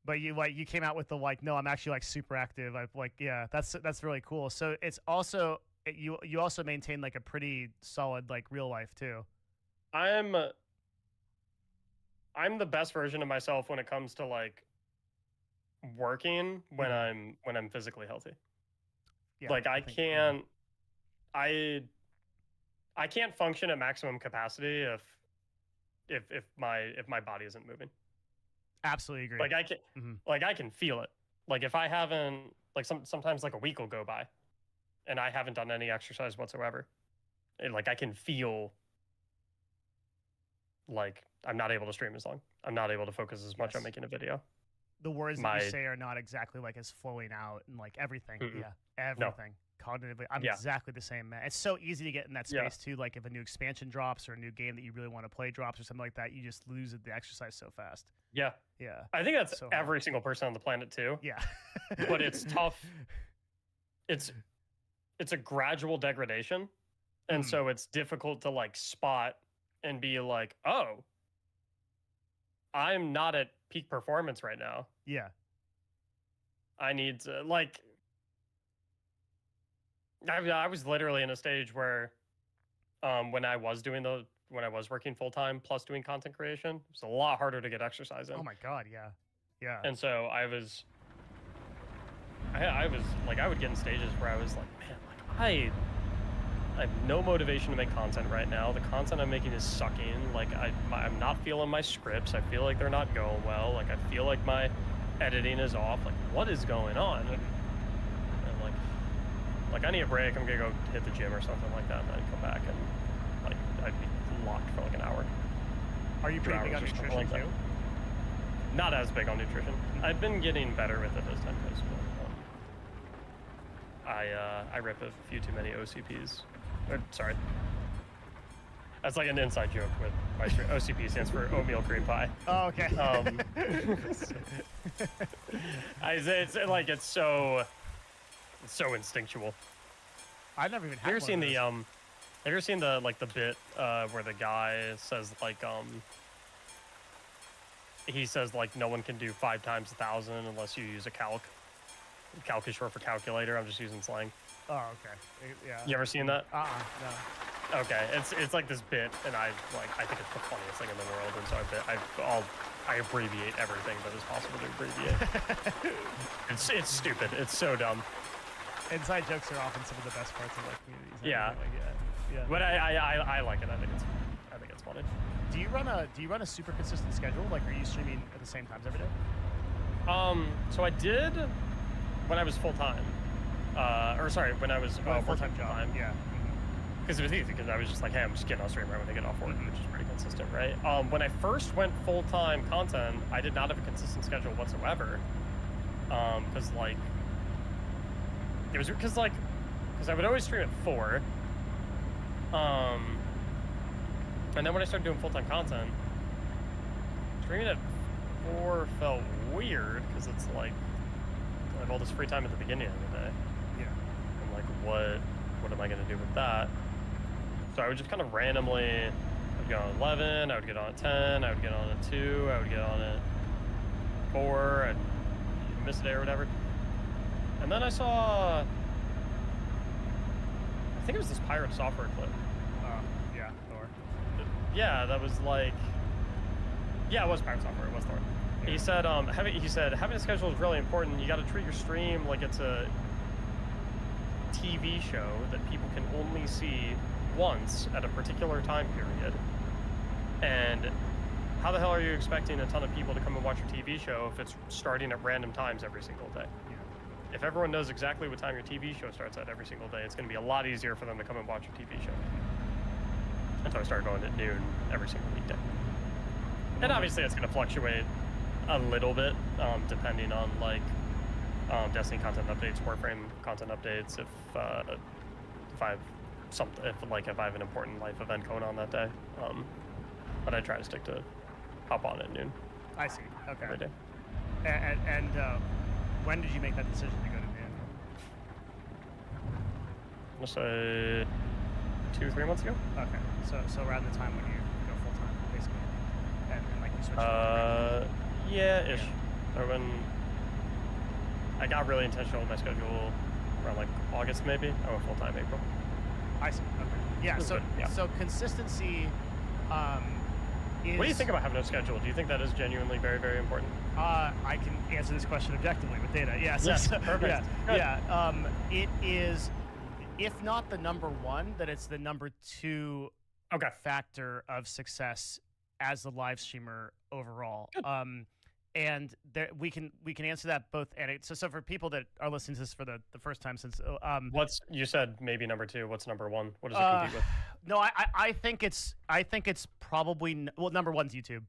Speaker 1: but you came out with the like, no, I'm actually like super active. I like, yeah, that's really cool. So it's also you also maintain like a pretty solid like real life too.
Speaker 2: I'm the best version of myself when it comes to like working when I'm physically healthy.
Speaker 1: Yeah,
Speaker 2: Like
Speaker 1: I think-
Speaker 2: I can't function at maximum capacity if my body isn't moving.
Speaker 1: absolutely agree.
Speaker 2: Like I can
Speaker 1: Mhm.
Speaker 2: like I can feel it. Like if I haven't like sometimes like a week will go by and I haven't done any exercise whatsoever. And like I can feel like I'm not able to stream as long. I'm not able to focus as much on
Speaker 1: Yes.
Speaker 2: making a video.
Speaker 1: The words that
Speaker 2: My
Speaker 1: you say are not exactly like as flowing out and like everything.
Speaker 2: Mm-mm.
Speaker 1: Yeah, everything. Cognitively, I'm
Speaker 2: Yeah.
Speaker 1: exactly the same, man. It's so easy to get in that
Speaker 2: Yeah.
Speaker 1: space too. Like if a new expansion drops or a new game that you really want to play drops or something like that, you just lose the exercise so fast.
Speaker 2: yeah.
Speaker 1: Yeah,
Speaker 2: I think that's
Speaker 1: So hard.
Speaker 2: every single person on the planet too.
Speaker 1: yeah.
Speaker 2: But it's tough. It's a gradual degradation. And
Speaker 1: Mm.
Speaker 2: so it's difficult to like spot and be like, "Oh, I'm not at peak performance right now.
Speaker 1: Yeah,
Speaker 2: I need to like I was literally in a stage where when I was working full time plus doing content creation, it's a lot harder to get exercise in.
Speaker 1: oh my god, yeah, yeah.
Speaker 2: And so I was like I would get in stages where I was like, man, like I have no motivation to make content right now. The content I'm making is sucking. Like I'm not feeling my scripts. I feel like they're not going well. Like I feel like my editing is off. Like what is going on? And like I need a break. I'm gonna go hit the gym or something like that, and then come back and like I'd be locked for like an hour.
Speaker 1: Are you pretty
Speaker 2: 2
Speaker 1: big on
Speaker 2: hours or something
Speaker 1: nutrition
Speaker 2: like that.
Speaker 1: too?
Speaker 2: Not as big on nutrition. I've been getting better with it as time goes. But, I rip a few too many OCPs. Sorry. That's like an inside joke with my OCP stands for oatmeal cream pie.
Speaker 1: Oh, okay.
Speaker 2: It's so instinctual.
Speaker 1: I've never even had.
Speaker 2: Have you ever
Speaker 1: one
Speaker 2: seen
Speaker 1: of
Speaker 2: the
Speaker 1: those.
Speaker 2: have you ever seen the like the bit where the guy says like he says like no one can do 5 times 1,000 unless you use a calc. Calc is short for calculator. I'm just using slang.
Speaker 1: Oh, okay. Yeah.
Speaker 2: You ever seen that?
Speaker 1: No.
Speaker 2: Okay, it's like this bit, and I think it's the funniest thing in the world, and so I abbreviate everything that is possible to abbreviate. It's stupid. It's so dumb.
Speaker 1: Inside jokes are often some of the best parts of like communities.
Speaker 2: Yeah.
Speaker 1: Like, yeah.
Speaker 2: But I like it. I think it's funny.
Speaker 1: Do you run a super consistent schedule? Like, are you streaming at the same times every day?
Speaker 2: So I did when I was full time. When I was
Speaker 1: Full-time
Speaker 2: working
Speaker 1: job.
Speaker 2: full-time.
Speaker 1: Yeah.
Speaker 2: Because it was easy, because I was just like, hey, I'm just getting on stream right when I get off work,
Speaker 1: Mhm.
Speaker 2: which is pretty consistent, right? When I first went full-time content, I did not have a consistent schedule whatsoever. Because like, it was because I would always stream at 4. And then when I started doing full-time content, streaming at 4 felt weird, because it's like, I have all this free time at the beginning of the day.
Speaker 1: Yeah.
Speaker 2: I'm like, what am I gonna do with that? So I would just kind of randomly, I'd get on at 11, I would get on at 10, I would get on at 2, I would get on at 4, I'd miss a day or whatever. And then I saw, I think it was this Pirate Software clip.
Speaker 1: Yeah. Thor.
Speaker 2: Yeah, that was like, yeah, it was Pirate Software, it was Thor.
Speaker 1: Yeah.
Speaker 2: He said, having a schedule is really important. You got to treat your stream like it's a TV show that people can only see once at a particular time period. And how the hell are you expecting a ton of people to come and watch your TV show if it's starting at random times every single day?
Speaker 1: Yeah.
Speaker 2: If everyone knows exactly what time your TV show starts at every single day, it's going to be a lot easier for them to come and watch your TV show. And so I started going at noon every single weekday. And obviously it's going to fluctuate a little bit, depending on like Destiny content updates, Warframe content updates. If I have an important life event going on that day, but I try to stick to hop on at noon
Speaker 1: I see. Okay.
Speaker 2: every day.
Speaker 1: And when did you make that decision to go to noon?
Speaker 2: I'm gonna say 2-3 months ago.
Speaker 1: Okay. So around the time when you go full time, basically, and like you switch.
Speaker 2: Yeah, ish. Or when I got really intentional with my schedule around like August maybe. I went full time April.
Speaker 1: I see. Okay. Yeah.
Speaker 2: That's
Speaker 1: So
Speaker 2: good, yeah.
Speaker 1: so consistency. Is,
Speaker 2: What do you think about having a schedule? Do you think that is genuinely very, very important?
Speaker 1: I can answer this question objectively with data. Yeah.
Speaker 2: Yes, perfect.
Speaker 1: Yeah.
Speaker 2: Good.
Speaker 1: Yeah. It is, if not the number one, that it's the number two
Speaker 2: Okay.
Speaker 1: factor of success as the live streamer overall.
Speaker 2: Good.
Speaker 1: And there, we can answer that both. And so for people that are listening to this for the first time since
Speaker 2: What's you said maybe number two? What's number one? What does it compete with?
Speaker 1: no, I think it's probably well, number one's YouTube.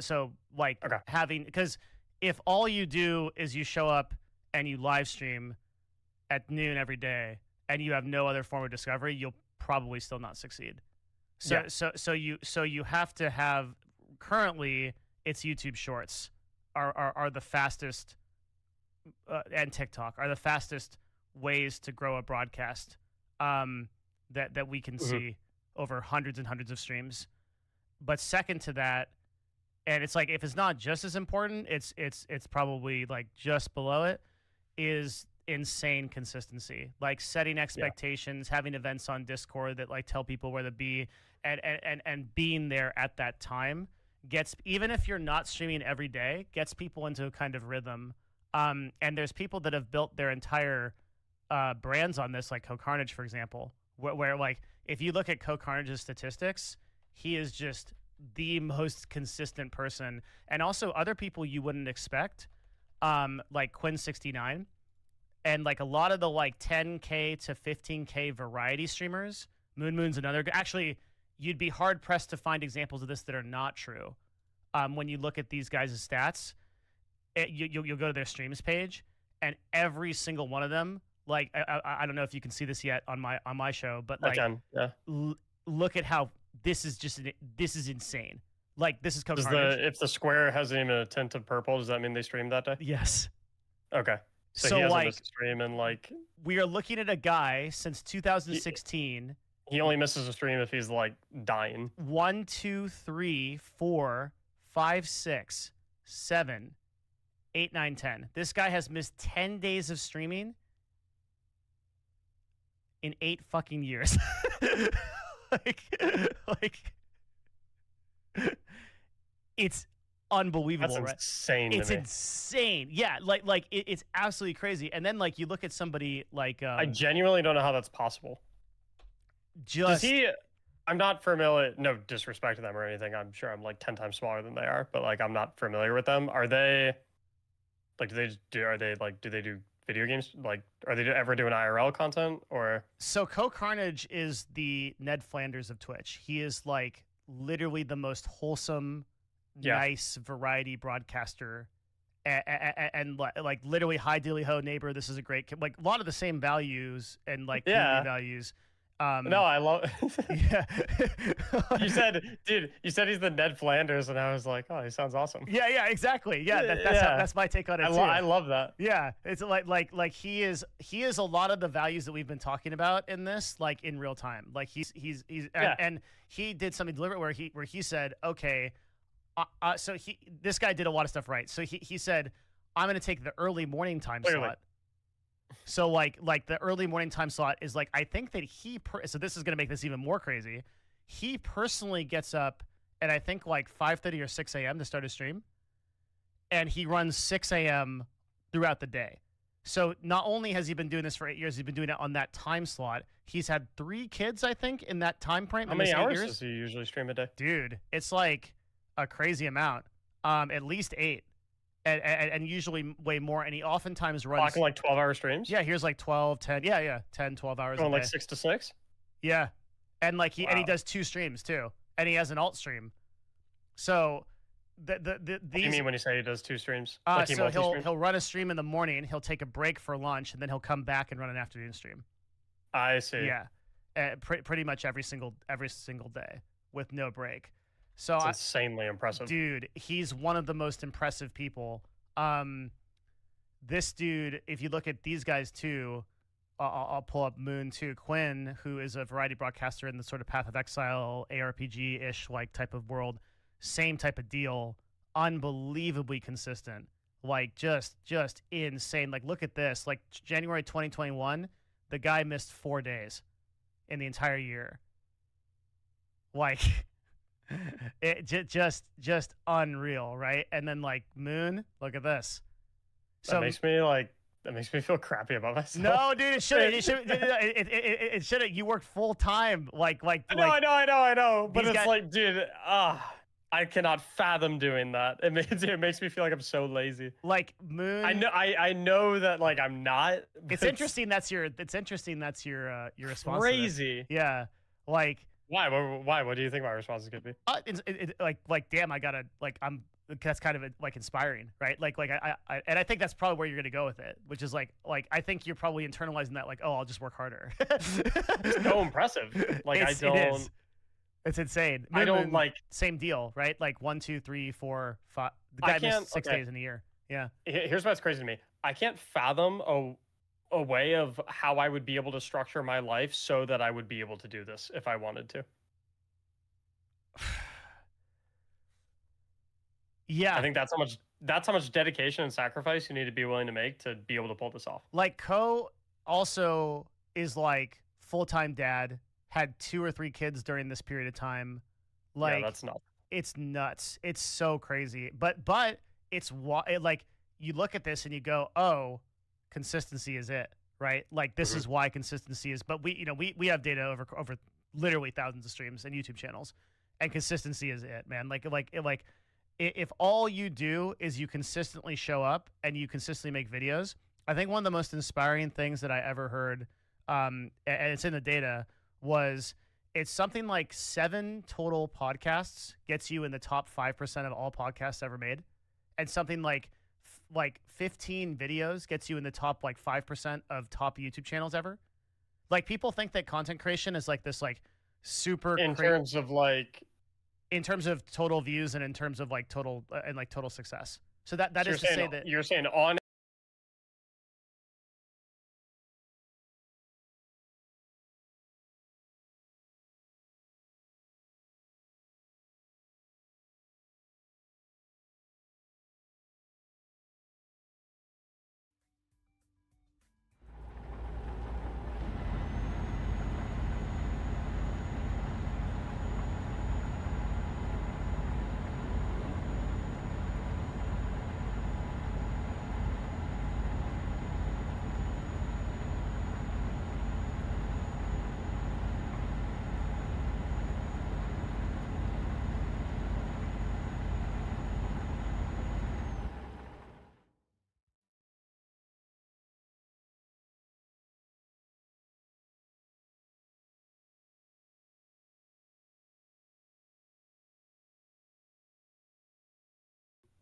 Speaker 1: So like
Speaker 2: Okay.
Speaker 1: having, because if all you do is you show up and you live stream at noon every day and you have no other form of discovery, you'll probably still not succeed. So
Speaker 2: Yeah.
Speaker 1: so you have to have, currently it's YouTube Shorts are the fastest and TikTok are the fastest ways to grow a broadcast that we can see over hundreds and hundreds of streams. But second to that, and it's like if it's not just as important, it's probably like just below it, is insane consistency. Like setting expectations, having events on Discord that like tell people where to be, and being there at that time gets, even if you're not streaming every day, gets people into a kind of rhythm. And there's people that have built their entire brands on this, like CohhCarnage, for example, where like if you look at CohhCarnage's statistics, he is just the most consistent person. And also other people you wouldn't expect, like Quinn69, and like a lot of the like 10K to 15K variety streamers. Moon's another. Actually, you'd be hard pressed to find examples of this that are not true. When you look at these guys' stats, you'll go to their streams page, and every single one of them, like I don't know if you can see this yet on my show, but like
Speaker 2: I can, yeah.
Speaker 1: Look at how this is insane. Like this is
Speaker 2: Does
Speaker 1: CohhCarnage.
Speaker 2: if the square has even a tint of purple, does that mean they streamed that day?
Speaker 1: Yes.
Speaker 2: Okay. So
Speaker 1: So
Speaker 2: he hasn't
Speaker 1: like
Speaker 2: missed a stream and like
Speaker 1: we are looking at a guy since 2016.
Speaker 2: he only misses a stream if he's like dying.
Speaker 1: 1, 2, 3, 4, 5, 6, 7, 8, 9, 10. This guy has missed 10 days of streaming in 8 fucking years. like it's unbelievable,
Speaker 2: That's
Speaker 1: right?
Speaker 2: insane to
Speaker 1: It's
Speaker 2: me.
Speaker 1: insane. Yeah, like it's absolutely crazy. And then like you look at somebody like
Speaker 2: I genuinely don't know how that's possible.
Speaker 1: just
Speaker 2: I'm not familiar, no disrespect to them or anything. I'm sure I'm like 10 times smaller than they are, but like I'm not familiar with them. Are they like do they do video games? Like are they ever doing IRL content or
Speaker 1: So CohhCarnage is the Ned Flanders of Twitch. He is like literally the most wholesome, nice variety broadcaster, and like literally hi dilly ho neighbor. This is a great kid. Like a lot of the same values and like community values.
Speaker 2: No, I love
Speaker 1: Yeah.
Speaker 2: you said he's the Ned Flanders and I was like, oh, he sounds awesome.
Speaker 1: Yeah, exactly. Yeah, that's
Speaker 2: Yeah.
Speaker 1: that's my take on it too.
Speaker 2: I love that.
Speaker 1: Yeah, it's like he is a lot of the values that we've been talking about in this, like in real time. Like he's and he did something deliberate where he said, okay, so this guy did a lot of stuff right. So he said, I'm going to take the early morning time slot. So like the early morning time slot is like, I think that so this is going to make this even more crazy. He personally gets up at I think like 5:30 or 6 a.m. to start a stream, and he runs 6 a.m. throughout the day. So not only has he been doing this for 8 years, he's been doing it on that time slot. He's had 3 kids, I think, in that time frame.
Speaker 2: How many hours does he usually stream a day?
Speaker 1: Dude, it's like a crazy amount. At least 8. And usually way more. And he oftentimes runs
Speaker 2: Talking like 12-hour streams?
Speaker 1: Yeah, here's like 12, 10. Yeah, 10, 12 hours.
Speaker 2: Going
Speaker 1: a day.
Speaker 2: like 6 to 6?
Speaker 1: Yeah. And like he does 2 streams too. And he has an alt stream. So these,
Speaker 2: what do you mean when you say he does 2 streams?
Speaker 1: So he'll run a stream in the morning, he'll take a break for lunch, and then he'll come back and run an afternoon stream.
Speaker 2: I see.
Speaker 1: Yeah. Pretty much every single day with no break. So
Speaker 2: It's insanely impressive.
Speaker 1: dude, he's one of the most impressive people. This dude, if you look at these guys too, I'll pull up Moon too. Quinn, who is a variety broadcaster in the sort of Path of Exile ARPG-ish like type of world, same type of deal, unbelievably consistent, like just insane. Like look at this, like January 2021, the guy missed 4 days in the entire year. Like it just unreal, right? And then like Moon, look at this. So
Speaker 2: That makes me feel crappy about myself.
Speaker 1: no, dude, it should it should you worked full time like
Speaker 2: I know. But
Speaker 1: these
Speaker 2: it's
Speaker 1: guys-
Speaker 2: like, dude, I cannot fathom doing that. It makes me feel like I'm so lazy.
Speaker 1: like Moon.
Speaker 2: I know that like I'm not.
Speaker 1: It's
Speaker 2: but
Speaker 1: interesting. That's your your response.
Speaker 2: Crazy.
Speaker 1: To that. Yeah, like
Speaker 2: Why? Why? What do you think my response could be?
Speaker 1: like damn, I gotta like I'm. That's kind of like inspiring, right? Like I and I think that's probably where you're gonna go with it, which is like I think you're probably internalizing that like, oh, I'll just work harder.
Speaker 2: It's so impressive. Like
Speaker 1: It is. It's insane.
Speaker 2: I don't
Speaker 1: Moon,
Speaker 2: like.
Speaker 1: same deal, right? Like 1, 2, 3, 4, 5. The guy missed 6 days in a year. Yeah.
Speaker 2: Here's what's crazy to me. I can't fathom a way of how I would be able to structure my life so that I would be able to do this if I wanted to.
Speaker 1: Yeah.
Speaker 2: I think that's how much dedication and sacrifice you need to be willing to make to be able to pull this off.
Speaker 1: Like Ko also is like full-time dad, had 2 or 3 kids during this period of time. Like
Speaker 2: Yeah, that's not.
Speaker 1: it's nuts. It's so crazy. But it's like you look at this and you go, "Oh, consistency is it." Right? Like this is why consistency is, but we have data over literally thousands of streams and YouTube channels. And consistency is it, man. If all you do is you consistently show up and you consistently make videos, I think one of the most inspiring things that I ever heard, and it's in the data, was it's something like 7 total podcasts gets you in the top 5% of all podcasts ever made, and something like 15 videos gets you in the top like 5% of top YouTube channels ever. Like people think that content creation is like this like super
Speaker 2: Terms of like.
Speaker 1: in terms of total views and in terms of like total and like total success. So that
Speaker 2: So
Speaker 1: is to say that
Speaker 2: you're saying on.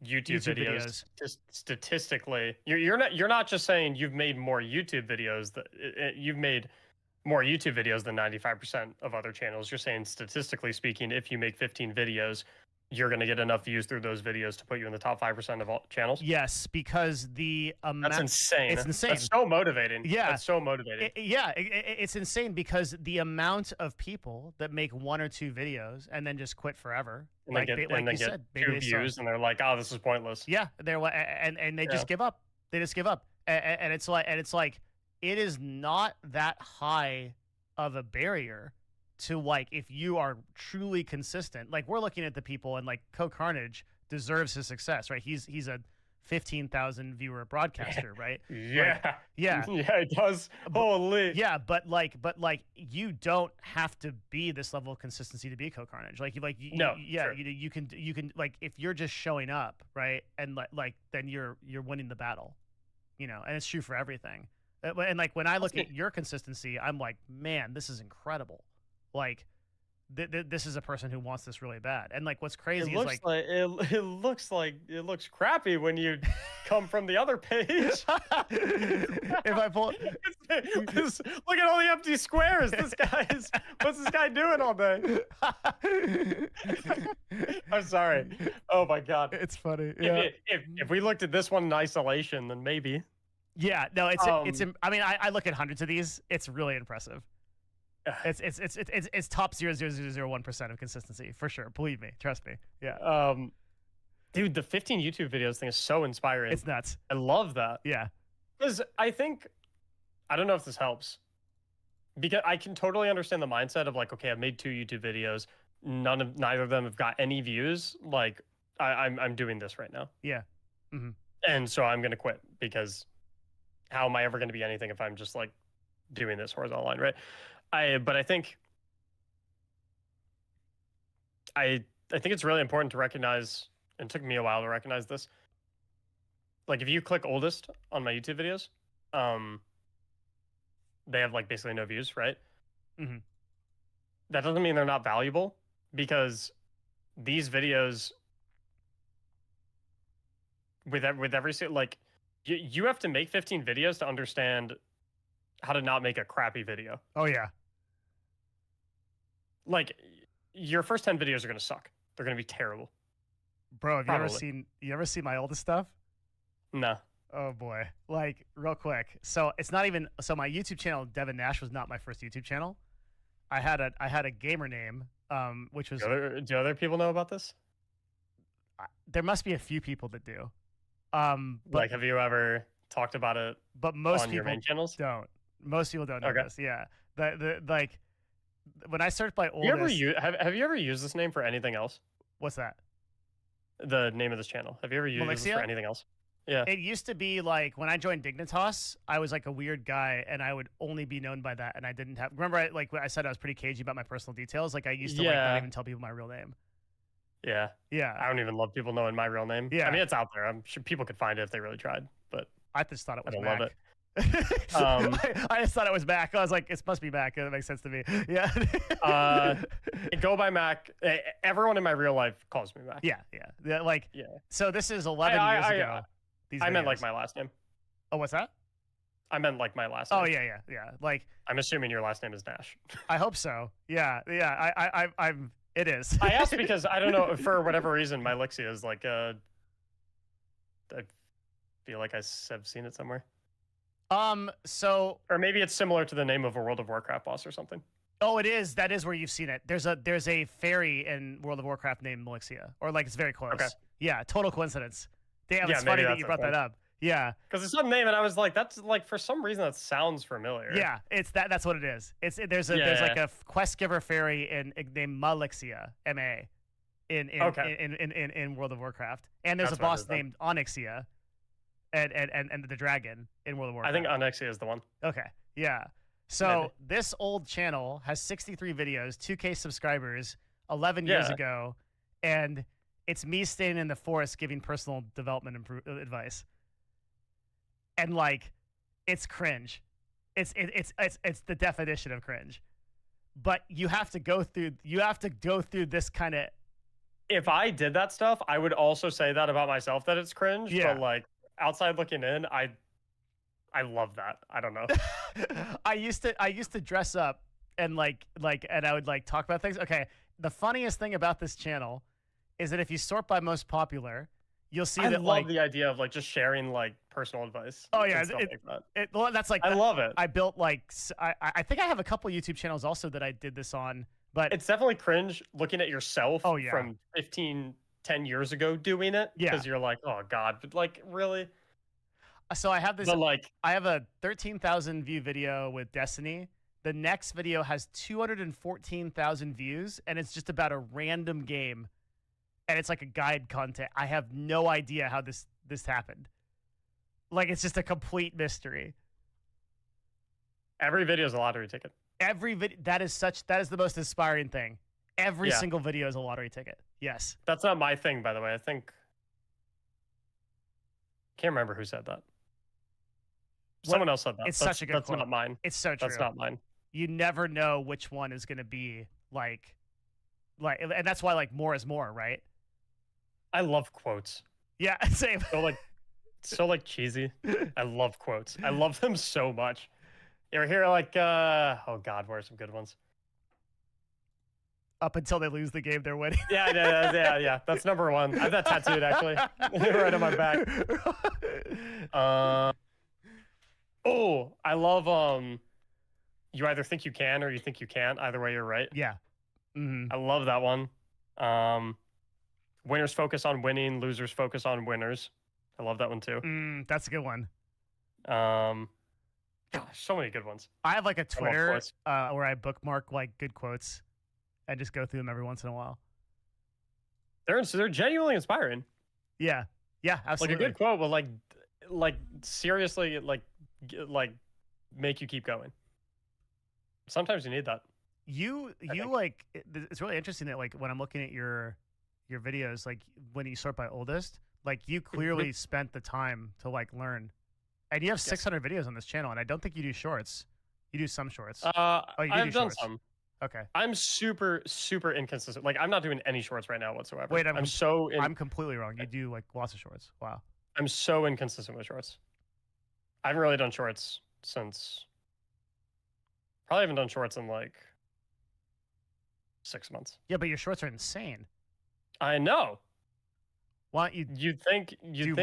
Speaker 2: YouTube videos. Just statistically, you're not just saying you've made more YouTube videos that you've made more YouTube videos than 95% of other channels. You're saying statistically speaking, if you make 15 videos, you're going to get enough views through those videos to put you in the top 5% of all channels.
Speaker 1: Yes, because the amount.
Speaker 2: That's insane.
Speaker 1: It's insane.
Speaker 2: That's so motivating.
Speaker 1: Yeah,
Speaker 2: that's so motivating.
Speaker 1: It's insane because the amount of people that make 1 or 2 videos and then just quit forever,
Speaker 2: and
Speaker 1: like
Speaker 2: they get,
Speaker 1: like you
Speaker 2: get
Speaker 1: said,
Speaker 2: 2 views, and they're like, "Oh, this is pointless."
Speaker 1: Yeah, and they just give up. They just give up, and it's like it is not that high of a barrier to like if you are truly consistent. Like we're looking at the people and like Carnage deserves his success, right? He's a 15,000 viewer broadcaster, right?
Speaker 2: Yeah.
Speaker 1: Like, yeah.
Speaker 2: Yeah, it does. Holy.
Speaker 1: Yeah, but you don't have to be this level of consistency to be Carnage. You can like if you're just showing up, right? And like then you're winning the battle. And it's true for everything. And like when I look at your consistency, I'm like, man, this is incredible. Like this is a person who wants this really bad. And like, what's
Speaker 2: It
Speaker 1: crazy is
Speaker 2: looks
Speaker 1: like,
Speaker 2: like it looks crappy when you come from the other page.
Speaker 1: if I pull,
Speaker 2: Look at all the empty squares. What's this guy doing all day? I'm sorry. Oh my god.
Speaker 1: it's funny. Yeah.
Speaker 2: If we looked at this one in isolation, then maybe.
Speaker 1: Yeah, no, it's.
Speaker 2: Um,
Speaker 1: I mean, I look at hundreds of these. It's really impressive. It's top 0.0001% of consistency for sure. Believe me, trust me. Yeah,
Speaker 2: dude, the 15 YouTube videos thing is so inspiring.
Speaker 1: it's nuts.
Speaker 2: I love that
Speaker 1: Yeah,
Speaker 2: because I don't know if this helps because I can totally understand the mindset of like, okay, I've made 2 YouTube videos, neither of them have got any views. Like, I'm doing this right now,
Speaker 1: yeah, hmm
Speaker 2: and so I'm gonna quit because how am I ever gonna be anything if I'm just like doing this horizontal line, right? But I think it's really important to recognize, and it took me a while to recognize this. Like if you click oldest on my YouTube videos, they have like basically no views, right?
Speaker 1: hmm
Speaker 2: That doesn't mean they're not valuable because these videos with every like you have to make 15 videos to understand how to not make a crappy video.
Speaker 1: Oh yeah,
Speaker 2: Like your first 10 videos are going to suck. They're going to be terrible.
Speaker 1: bro. Have
Speaker 2: Probably.
Speaker 1: you ever seen my oldest stuff?
Speaker 2: No.
Speaker 1: Oh boy, like real quick. So it's not even. So my YouTube channel, Devin Nash, was not my first YouTube channel. I had a gamer name, which was.
Speaker 2: Do other people know about this?
Speaker 1: There must be a few people that do. But
Speaker 2: Like, have you ever talked about it
Speaker 1: most
Speaker 2: on your
Speaker 1: people
Speaker 2: main channels?
Speaker 1: don't. Most people don't know
Speaker 2: Okay.
Speaker 1: this. Yeah, the like when I search by
Speaker 2: You ever
Speaker 1: oldest,
Speaker 2: have you ever used this name for anything else?
Speaker 1: what's that?
Speaker 2: The name of this channel. Have you ever used this
Speaker 1: Melixia?
Speaker 2: for anything else? Yeah.
Speaker 1: It used to be like when I joined Dignitas, I was like a weird guy, and I would only be known by that, and I didn't have. Remember, I said I was pretty cagey about my personal details. Like I used to like not
Speaker 2: Yeah.
Speaker 1: even tell people my real name.
Speaker 2: Yeah.
Speaker 1: Yeah,
Speaker 2: I don't even love people knowing my real name.
Speaker 1: Yeah.
Speaker 2: I mean, it's out there. I'm sure people could find it if they really tried, but
Speaker 1: I just thought it
Speaker 2: I
Speaker 1: was
Speaker 2: don't
Speaker 1: Mac.
Speaker 2: love it.
Speaker 1: I just thought it was Mac. I was like, it must be Mac. That makes sense to me. Yeah.
Speaker 2: Go by Mac. Everyone in my real life calls me Mac.
Speaker 1: yeah. Like,
Speaker 2: Yeah.
Speaker 1: so this is 11 years ago. These
Speaker 2: I meant like
Speaker 1: videos.
Speaker 2: my last name.
Speaker 1: Oh, what's that?
Speaker 2: I meant like my last name.
Speaker 1: Oh yeah. Like,
Speaker 2: I'm assuming your last name is Nash.
Speaker 1: I hope so. Yeah. I'm. It is.
Speaker 2: I asked because I don't know, for whatever reason, my Lixia is like I feel like have seen it somewhere.
Speaker 1: So.
Speaker 2: Or maybe it's similar to the name of a World of Warcraft boss or something.
Speaker 1: Oh, it is. That is where you've seen it. There's a fairy in World of Warcraft named Melixia, or like it's very close.
Speaker 2: Okay.
Speaker 1: Yeah. Total coincidence. Damn,
Speaker 2: Yeah,
Speaker 1: it's
Speaker 2: maybe
Speaker 1: funny that
Speaker 2: that's
Speaker 1: you
Speaker 2: it
Speaker 1: brought
Speaker 2: then.
Speaker 1: that up. Yeah.
Speaker 2: Because it's some name, and I was like, that's like, for some reason that sounds familiar.
Speaker 1: Yeah, it's that. That's what it is. There's like a quest giver fairy named Malixia, M-A, in World of Warcraft, and there's
Speaker 2: That's
Speaker 1: a
Speaker 2: what it
Speaker 1: boss
Speaker 2: is then.
Speaker 1: named Onyxia, and the dragon in World of
Speaker 2: I
Speaker 1: Warcraft.
Speaker 2: think Onyxia is the one.
Speaker 1: Okay, yeah. So this old channel has 63 videos, 2K subscribers, 11 years
Speaker 2: Yeah.
Speaker 1: ago, and it's me staying in the forest giving personal development advice. And like, it's cringe. It's the definition of cringe. But you have to go through this kind of.
Speaker 2: If I did that stuff, I would also say that about myself, that it's cringe.
Speaker 1: Yeah.
Speaker 2: But like, outside looking in, I love that. I don't know.
Speaker 1: I used to dress up and and I would like talk about things. Okay, the funniest thing about this channel is that if you sort by most popular, you'll see
Speaker 2: I
Speaker 1: that
Speaker 2: love the idea of like just sharing like personal advice.
Speaker 1: Oh, yeah,
Speaker 2: and stuff like that.
Speaker 1: well, that's like
Speaker 2: I love it.
Speaker 1: I built like I think I have a couple YouTube channels also that I did this on, but
Speaker 2: It's definitely cringe looking at yourself
Speaker 1: Oh, yeah.
Speaker 2: from 10 years ago doing it.
Speaker 1: Yeah.
Speaker 2: Because you're like, oh God, but like really?
Speaker 1: so I have this.
Speaker 2: But like,
Speaker 1: I have a 13,000 view video with Destiny. The next video has 214,000 views, and it's just about a random game, and it's like a guide content. I have no idea how this happened. Like, it's just a complete mystery.
Speaker 2: every video is a lottery ticket.
Speaker 1: Every video that is the most inspiring thing. Every
Speaker 2: Yeah.
Speaker 1: single video is a lottery ticket. Yes.
Speaker 2: That's not my thing, by the way. I think, can't remember who said that. Someone else said that.
Speaker 1: It's
Speaker 2: That's-
Speaker 1: such a good
Speaker 2: That's
Speaker 1: quote.
Speaker 2: not mine.
Speaker 1: It's so true.
Speaker 2: That's not mine.
Speaker 1: You never know which one is going to be like Like, and that's why like more is more, right?
Speaker 2: I love quotes.
Speaker 1: Yeah, same.
Speaker 2: So like cheesy. I love quotes. I love them so much. You ever hear like oh god, what are some good ones?
Speaker 1: Up until they lose the game, they're winning.
Speaker 2: Yeah. That's number one. I have that tattooed actually, right on my back. Oh, I love you either think you can or you think you can't. Either way, you're right.
Speaker 1: Yeah. Mm-hmm.
Speaker 2: I love that one. Winners focus on winning, losers focus on winners. I love that one too.
Speaker 1: That's a good one.
Speaker 2: Gosh, so many good ones.
Speaker 1: I have like a Twitter where I bookmark like good quotes and just go through them every once in a while.
Speaker 2: They're genuinely inspiring.
Speaker 1: Yeah, absolutely.
Speaker 2: Like a good quote will like seriously like make you keep going. Sometimes you need that. Like
Speaker 1: it's really interesting that like when I'm looking at your videos, like when you sort by oldest, like you clearly spent the time to like learn, and you have 600 videos on this channel, and I don't think you do shorts. You do some shorts.
Speaker 2: I've done some.
Speaker 1: Okay.
Speaker 2: I'm super inconsistent. Like I'm not doing any shorts right now whatsoever.
Speaker 1: Wait, I'm completely wrong. You do like lots of shorts. Wow.
Speaker 2: I'm so inconsistent with shorts. I haven't really done shorts since. Probably haven't done shorts in like 6 months.
Speaker 1: Yeah, but your shorts are insane.
Speaker 2: I know.
Speaker 1: Why don't you?
Speaker 2: You'd think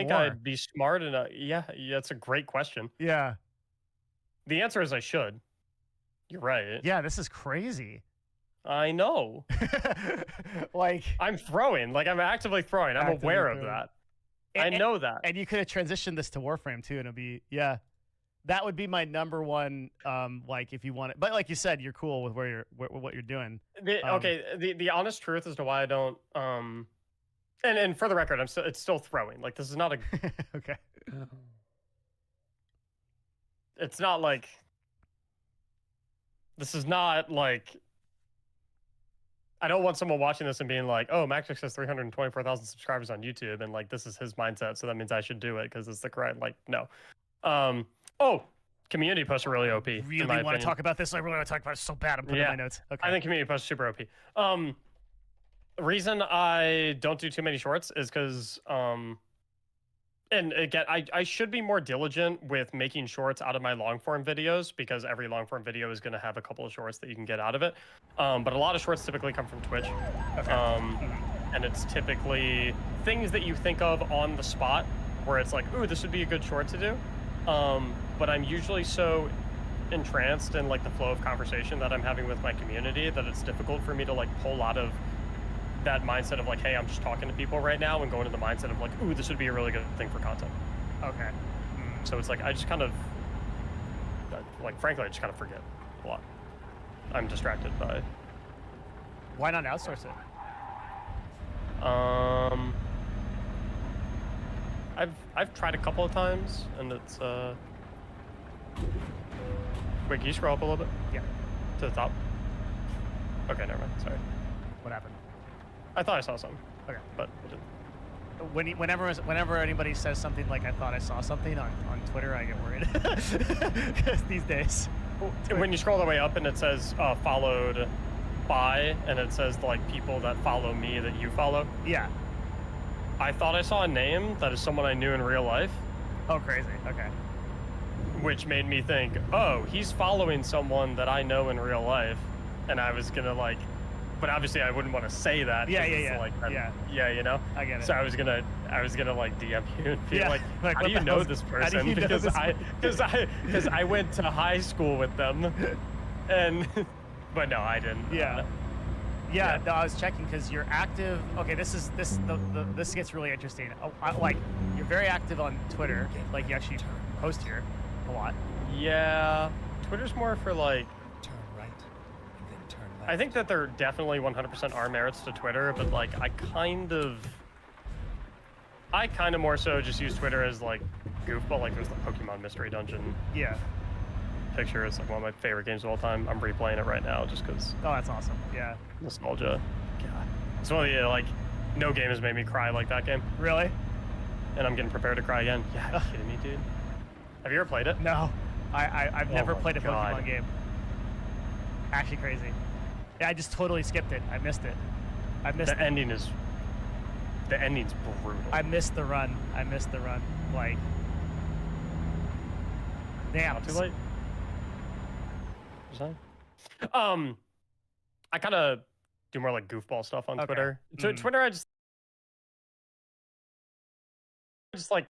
Speaker 1: more?
Speaker 2: I'd be smart enough. Yeah, that's a great question.
Speaker 1: Yeah.
Speaker 2: The answer is I should. You're right.
Speaker 1: Yeah, this is crazy.
Speaker 2: I know.
Speaker 1: Like
Speaker 2: I'm throwing. Like I'm actively throwing. I'm aware of that. I know that.
Speaker 1: And you could have transitioned this to Warframe too, and it'd be that would be my number one. Like if you want it, but like you said, you're cool with what you're doing.
Speaker 2: The honest truth as to why I don't. And for the record, it's still throwing. Like this is not a.
Speaker 1: Okay.
Speaker 2: It's not like. This is not like. I don't want someone watching this and being like, "Oh, Maxix has 324,000 subscribers on YouTube, and like this is his mindset, so that means I should do it because it's the correct." Like, no. Community posts are really OP.
Speaker 1: Really want to talk about this? I really want to talk about it so bad. I'm putting in my notes. Okay.
Speaker 2: I think community posts are super OP. The reason I don't do too many shorts is because and again, I should be more diligent with making shorts out of my long form videos because every long form video is going to have a couple of shorts that you can get out of it. But a lot of shorts typically come from Twitch. Okay. And it's typically things that you think of on the spot where it's like, ooh, this would be a good short to do. But I'm usually so entranced in like the flow of conversation that I'm having with my community that it's difficult for me to like pull out of that mindset of like, hey, I'm just talking to people right now and go into the mindset of like, ooh, this would be a really good thing for content.
Speaker 1: Okay.
Speaker 2: So it's like, I just kind of, like, frankly, I just kind of forget a lot. I'm distracted by.
Speaker 1: Why not outsource it?
Speaker 2: I've tried a couple of times and it's, wait, can you scroll up a little bit?
Speaker 1: Yeah.
Speaker 2: To the top? Okay, never mind, sorry.
Speaker 1: What happened?
Speaker 2: I thought I saw something.
Speaker 1: Okay.
Speaker 2: But it didn't.
Speaker 1: Whenever anybody says something like I thought I saw something on Twitter, I get worried. Because these days.
Speaker 2: When you scroll the way up and it says followed by, and it says like people that follow me that you follow.
Speaker 1: Yeah.
Speaker 2: I thought I saw a name that is someone I knew in real life.
Speaker 1: Oh, crazy. Okay.
Speaker 2: Which made me think, oh, he's following someone that I know in real life. And I was going to like, but obviously I wouldn't want to say that.
Speaker 1: Yeah,
Speaker 2: you know?
Speaker 1: I get it.
Speaker 2: So I was gonna like DM you and be like, how do you know this person?
Speaker 1: You know
Speaker 2: because I went to high school with them, and but no, I didn't.
Speaker 1: Yeah, no, I was checking because you're active. Okay, this gets really interesting. Like you're very active on Twitter. Like you actually post here a lot.
Speaker 2: Yeah, Twitter's more for like. I think that there definitely 100% are merits to Twitter, but like I kind of more so just use Twitter as like goofball. Like there's the Pokemon Mystery Dungeon.
Speaker 1: Yeah.
Speaker 2: Picture. It's like one of my favorite games of all time. I'm replaying it right now just because.
Speaker 1: Oh, that's awesome. Yeah.
Speaker 2: Nostalgia. God. It's one of the like, no game has made me cry like that game.
Speaker 1: Really?
Speaker 2: And I'm getting prepared to cry again. Yeah, are you kidding me, dude? Have you ever played it?
Speaker 1: No. I've never played a Pokemon game. Actually crazy. Yeah, I just totally skipped it. I missed it. I missed
Speaker 2: The ending's brutal.
Speaker 1: I missed the run. Like, damn.
Speaker 2: Not too late. What was that? I kind of do more like goofball stuff on
Speaker 1: Okay.
Speaker 2: Twitter.
Speaker 1: Mhm.
Speaker 2: Twitter, I just like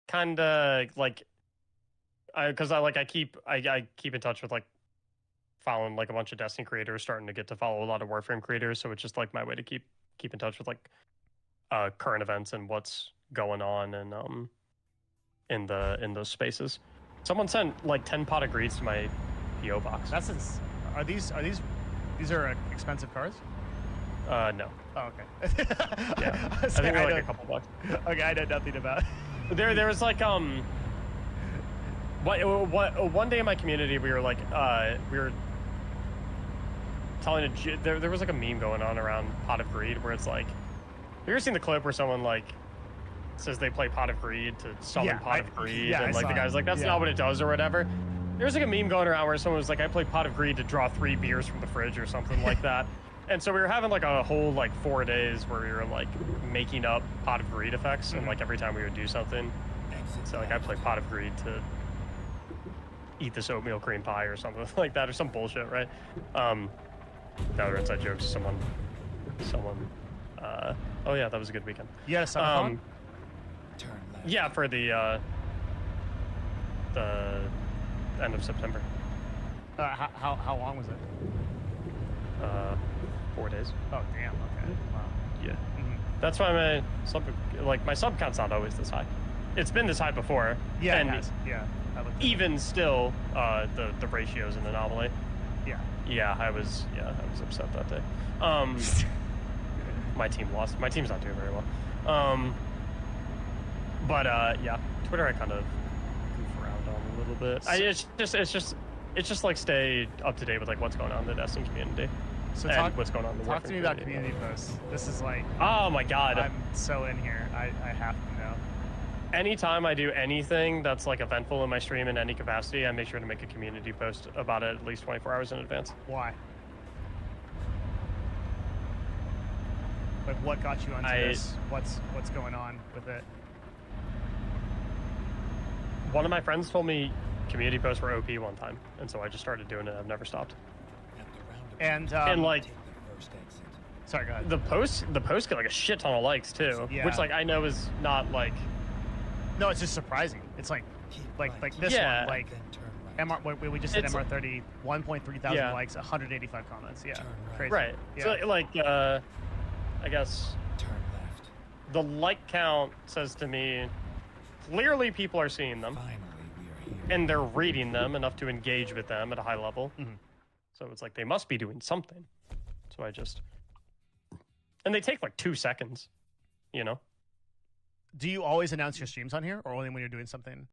Speaker 2: kind of like, because I keep in touch with like following like a bunch of Destiny creators, starting to get to follow a lot of Warframe creators. So it's just like my way to keep in touch with like current events and what's going on and in those spaces. Someone sent like 10 pot of greeds to my PO box.
Speaker 1: Are these expensive cards?
Speaker 2: No.
Speaker 1: Oh, okay.
Speaker 2: Yeah. I think they're like a couple bucks.
Speaker 1: Okay, I know nothing about it.
Speaker 2: There was like one day in my community we were telling there was like a meme going on around Pot of Greed where it's like, have you ever seen the clip where someone like says they play Pot of Greed to summon Pot of Greed, and like the guy's like, that's not what it does or whatever. There's like a meme going around where someone was like, I play Pot of Greed to draw 3 beers from the fridge or something like that. And so we were having like a whole like 4 days where we were like making up Pot of Greed effects, and like every time we would do something, so like I play Pot of Greed to eat this oatmeal cream pie or something like that, or some bullshit, right? That were inside jokes. Someone. Oh yeah, that was a good weekend.
Speaker 1: You had a summon
Speaker 2: yeah, for the end of September.
Speaker 1: How long was it?
Speaker 2: 4 days.
Speaker 1: Oh damn. Okay. Wow.
Speaker 2: Yeah. That's why my sub count's not always this high. It's been this high before.
Speaker 1: Yeah.
Speaker 2: And
Speaker 1: it has. Yeah.
Speaker 2: even still, the ratio's an anomaly.
Speaker 1: Yeah.
Speaker 2: Yeah, I was upset that day. My team lost. My team's not doing very well. But yeah, Twitter I kind of goof around on a little bit. It's just like stay up to date with like what's going on in the Destiny community.
Speaker 1: So
Speaker 2: what's going on in the
Speaker 1: talk to me about community posts. This is like,
Speaker 2: oh my god,
Speaker 1: I'm so in here. I have to know.
Speaker 2: Anytime I do anything that's like eventful in my stream in any capacity, I make sure to make a community post about it at least 24 hours in advance.
Speaker 1: Why? Like, what got you onto this? What's going on with it?
Speaker 2: One of my friends told me community posts were OP one time, and so I just started doing it. I've never stopped.
Speaker 1: And
Speaker 2: like,
Speaker 1: sorry, go ahead.
Speaker 2: The posts get like a shit ton of likes too, which like I know is not like.
Speaker 1: No, it's just surprising. It's like this one, like MR. We just did MR30, 1.3 thousand likes, 185 comments. Yeah, crazy.
Speaker 2: Right. Yeah. So like, I guess the like count says to me, clearly people are seeing them, and they're reading them enough to engage with them at a high level. So it's like they must be doing something. So and they take like 2 seconds, you know.
Speaker 1: Do you always announce your streams on here, or only when you're doing something?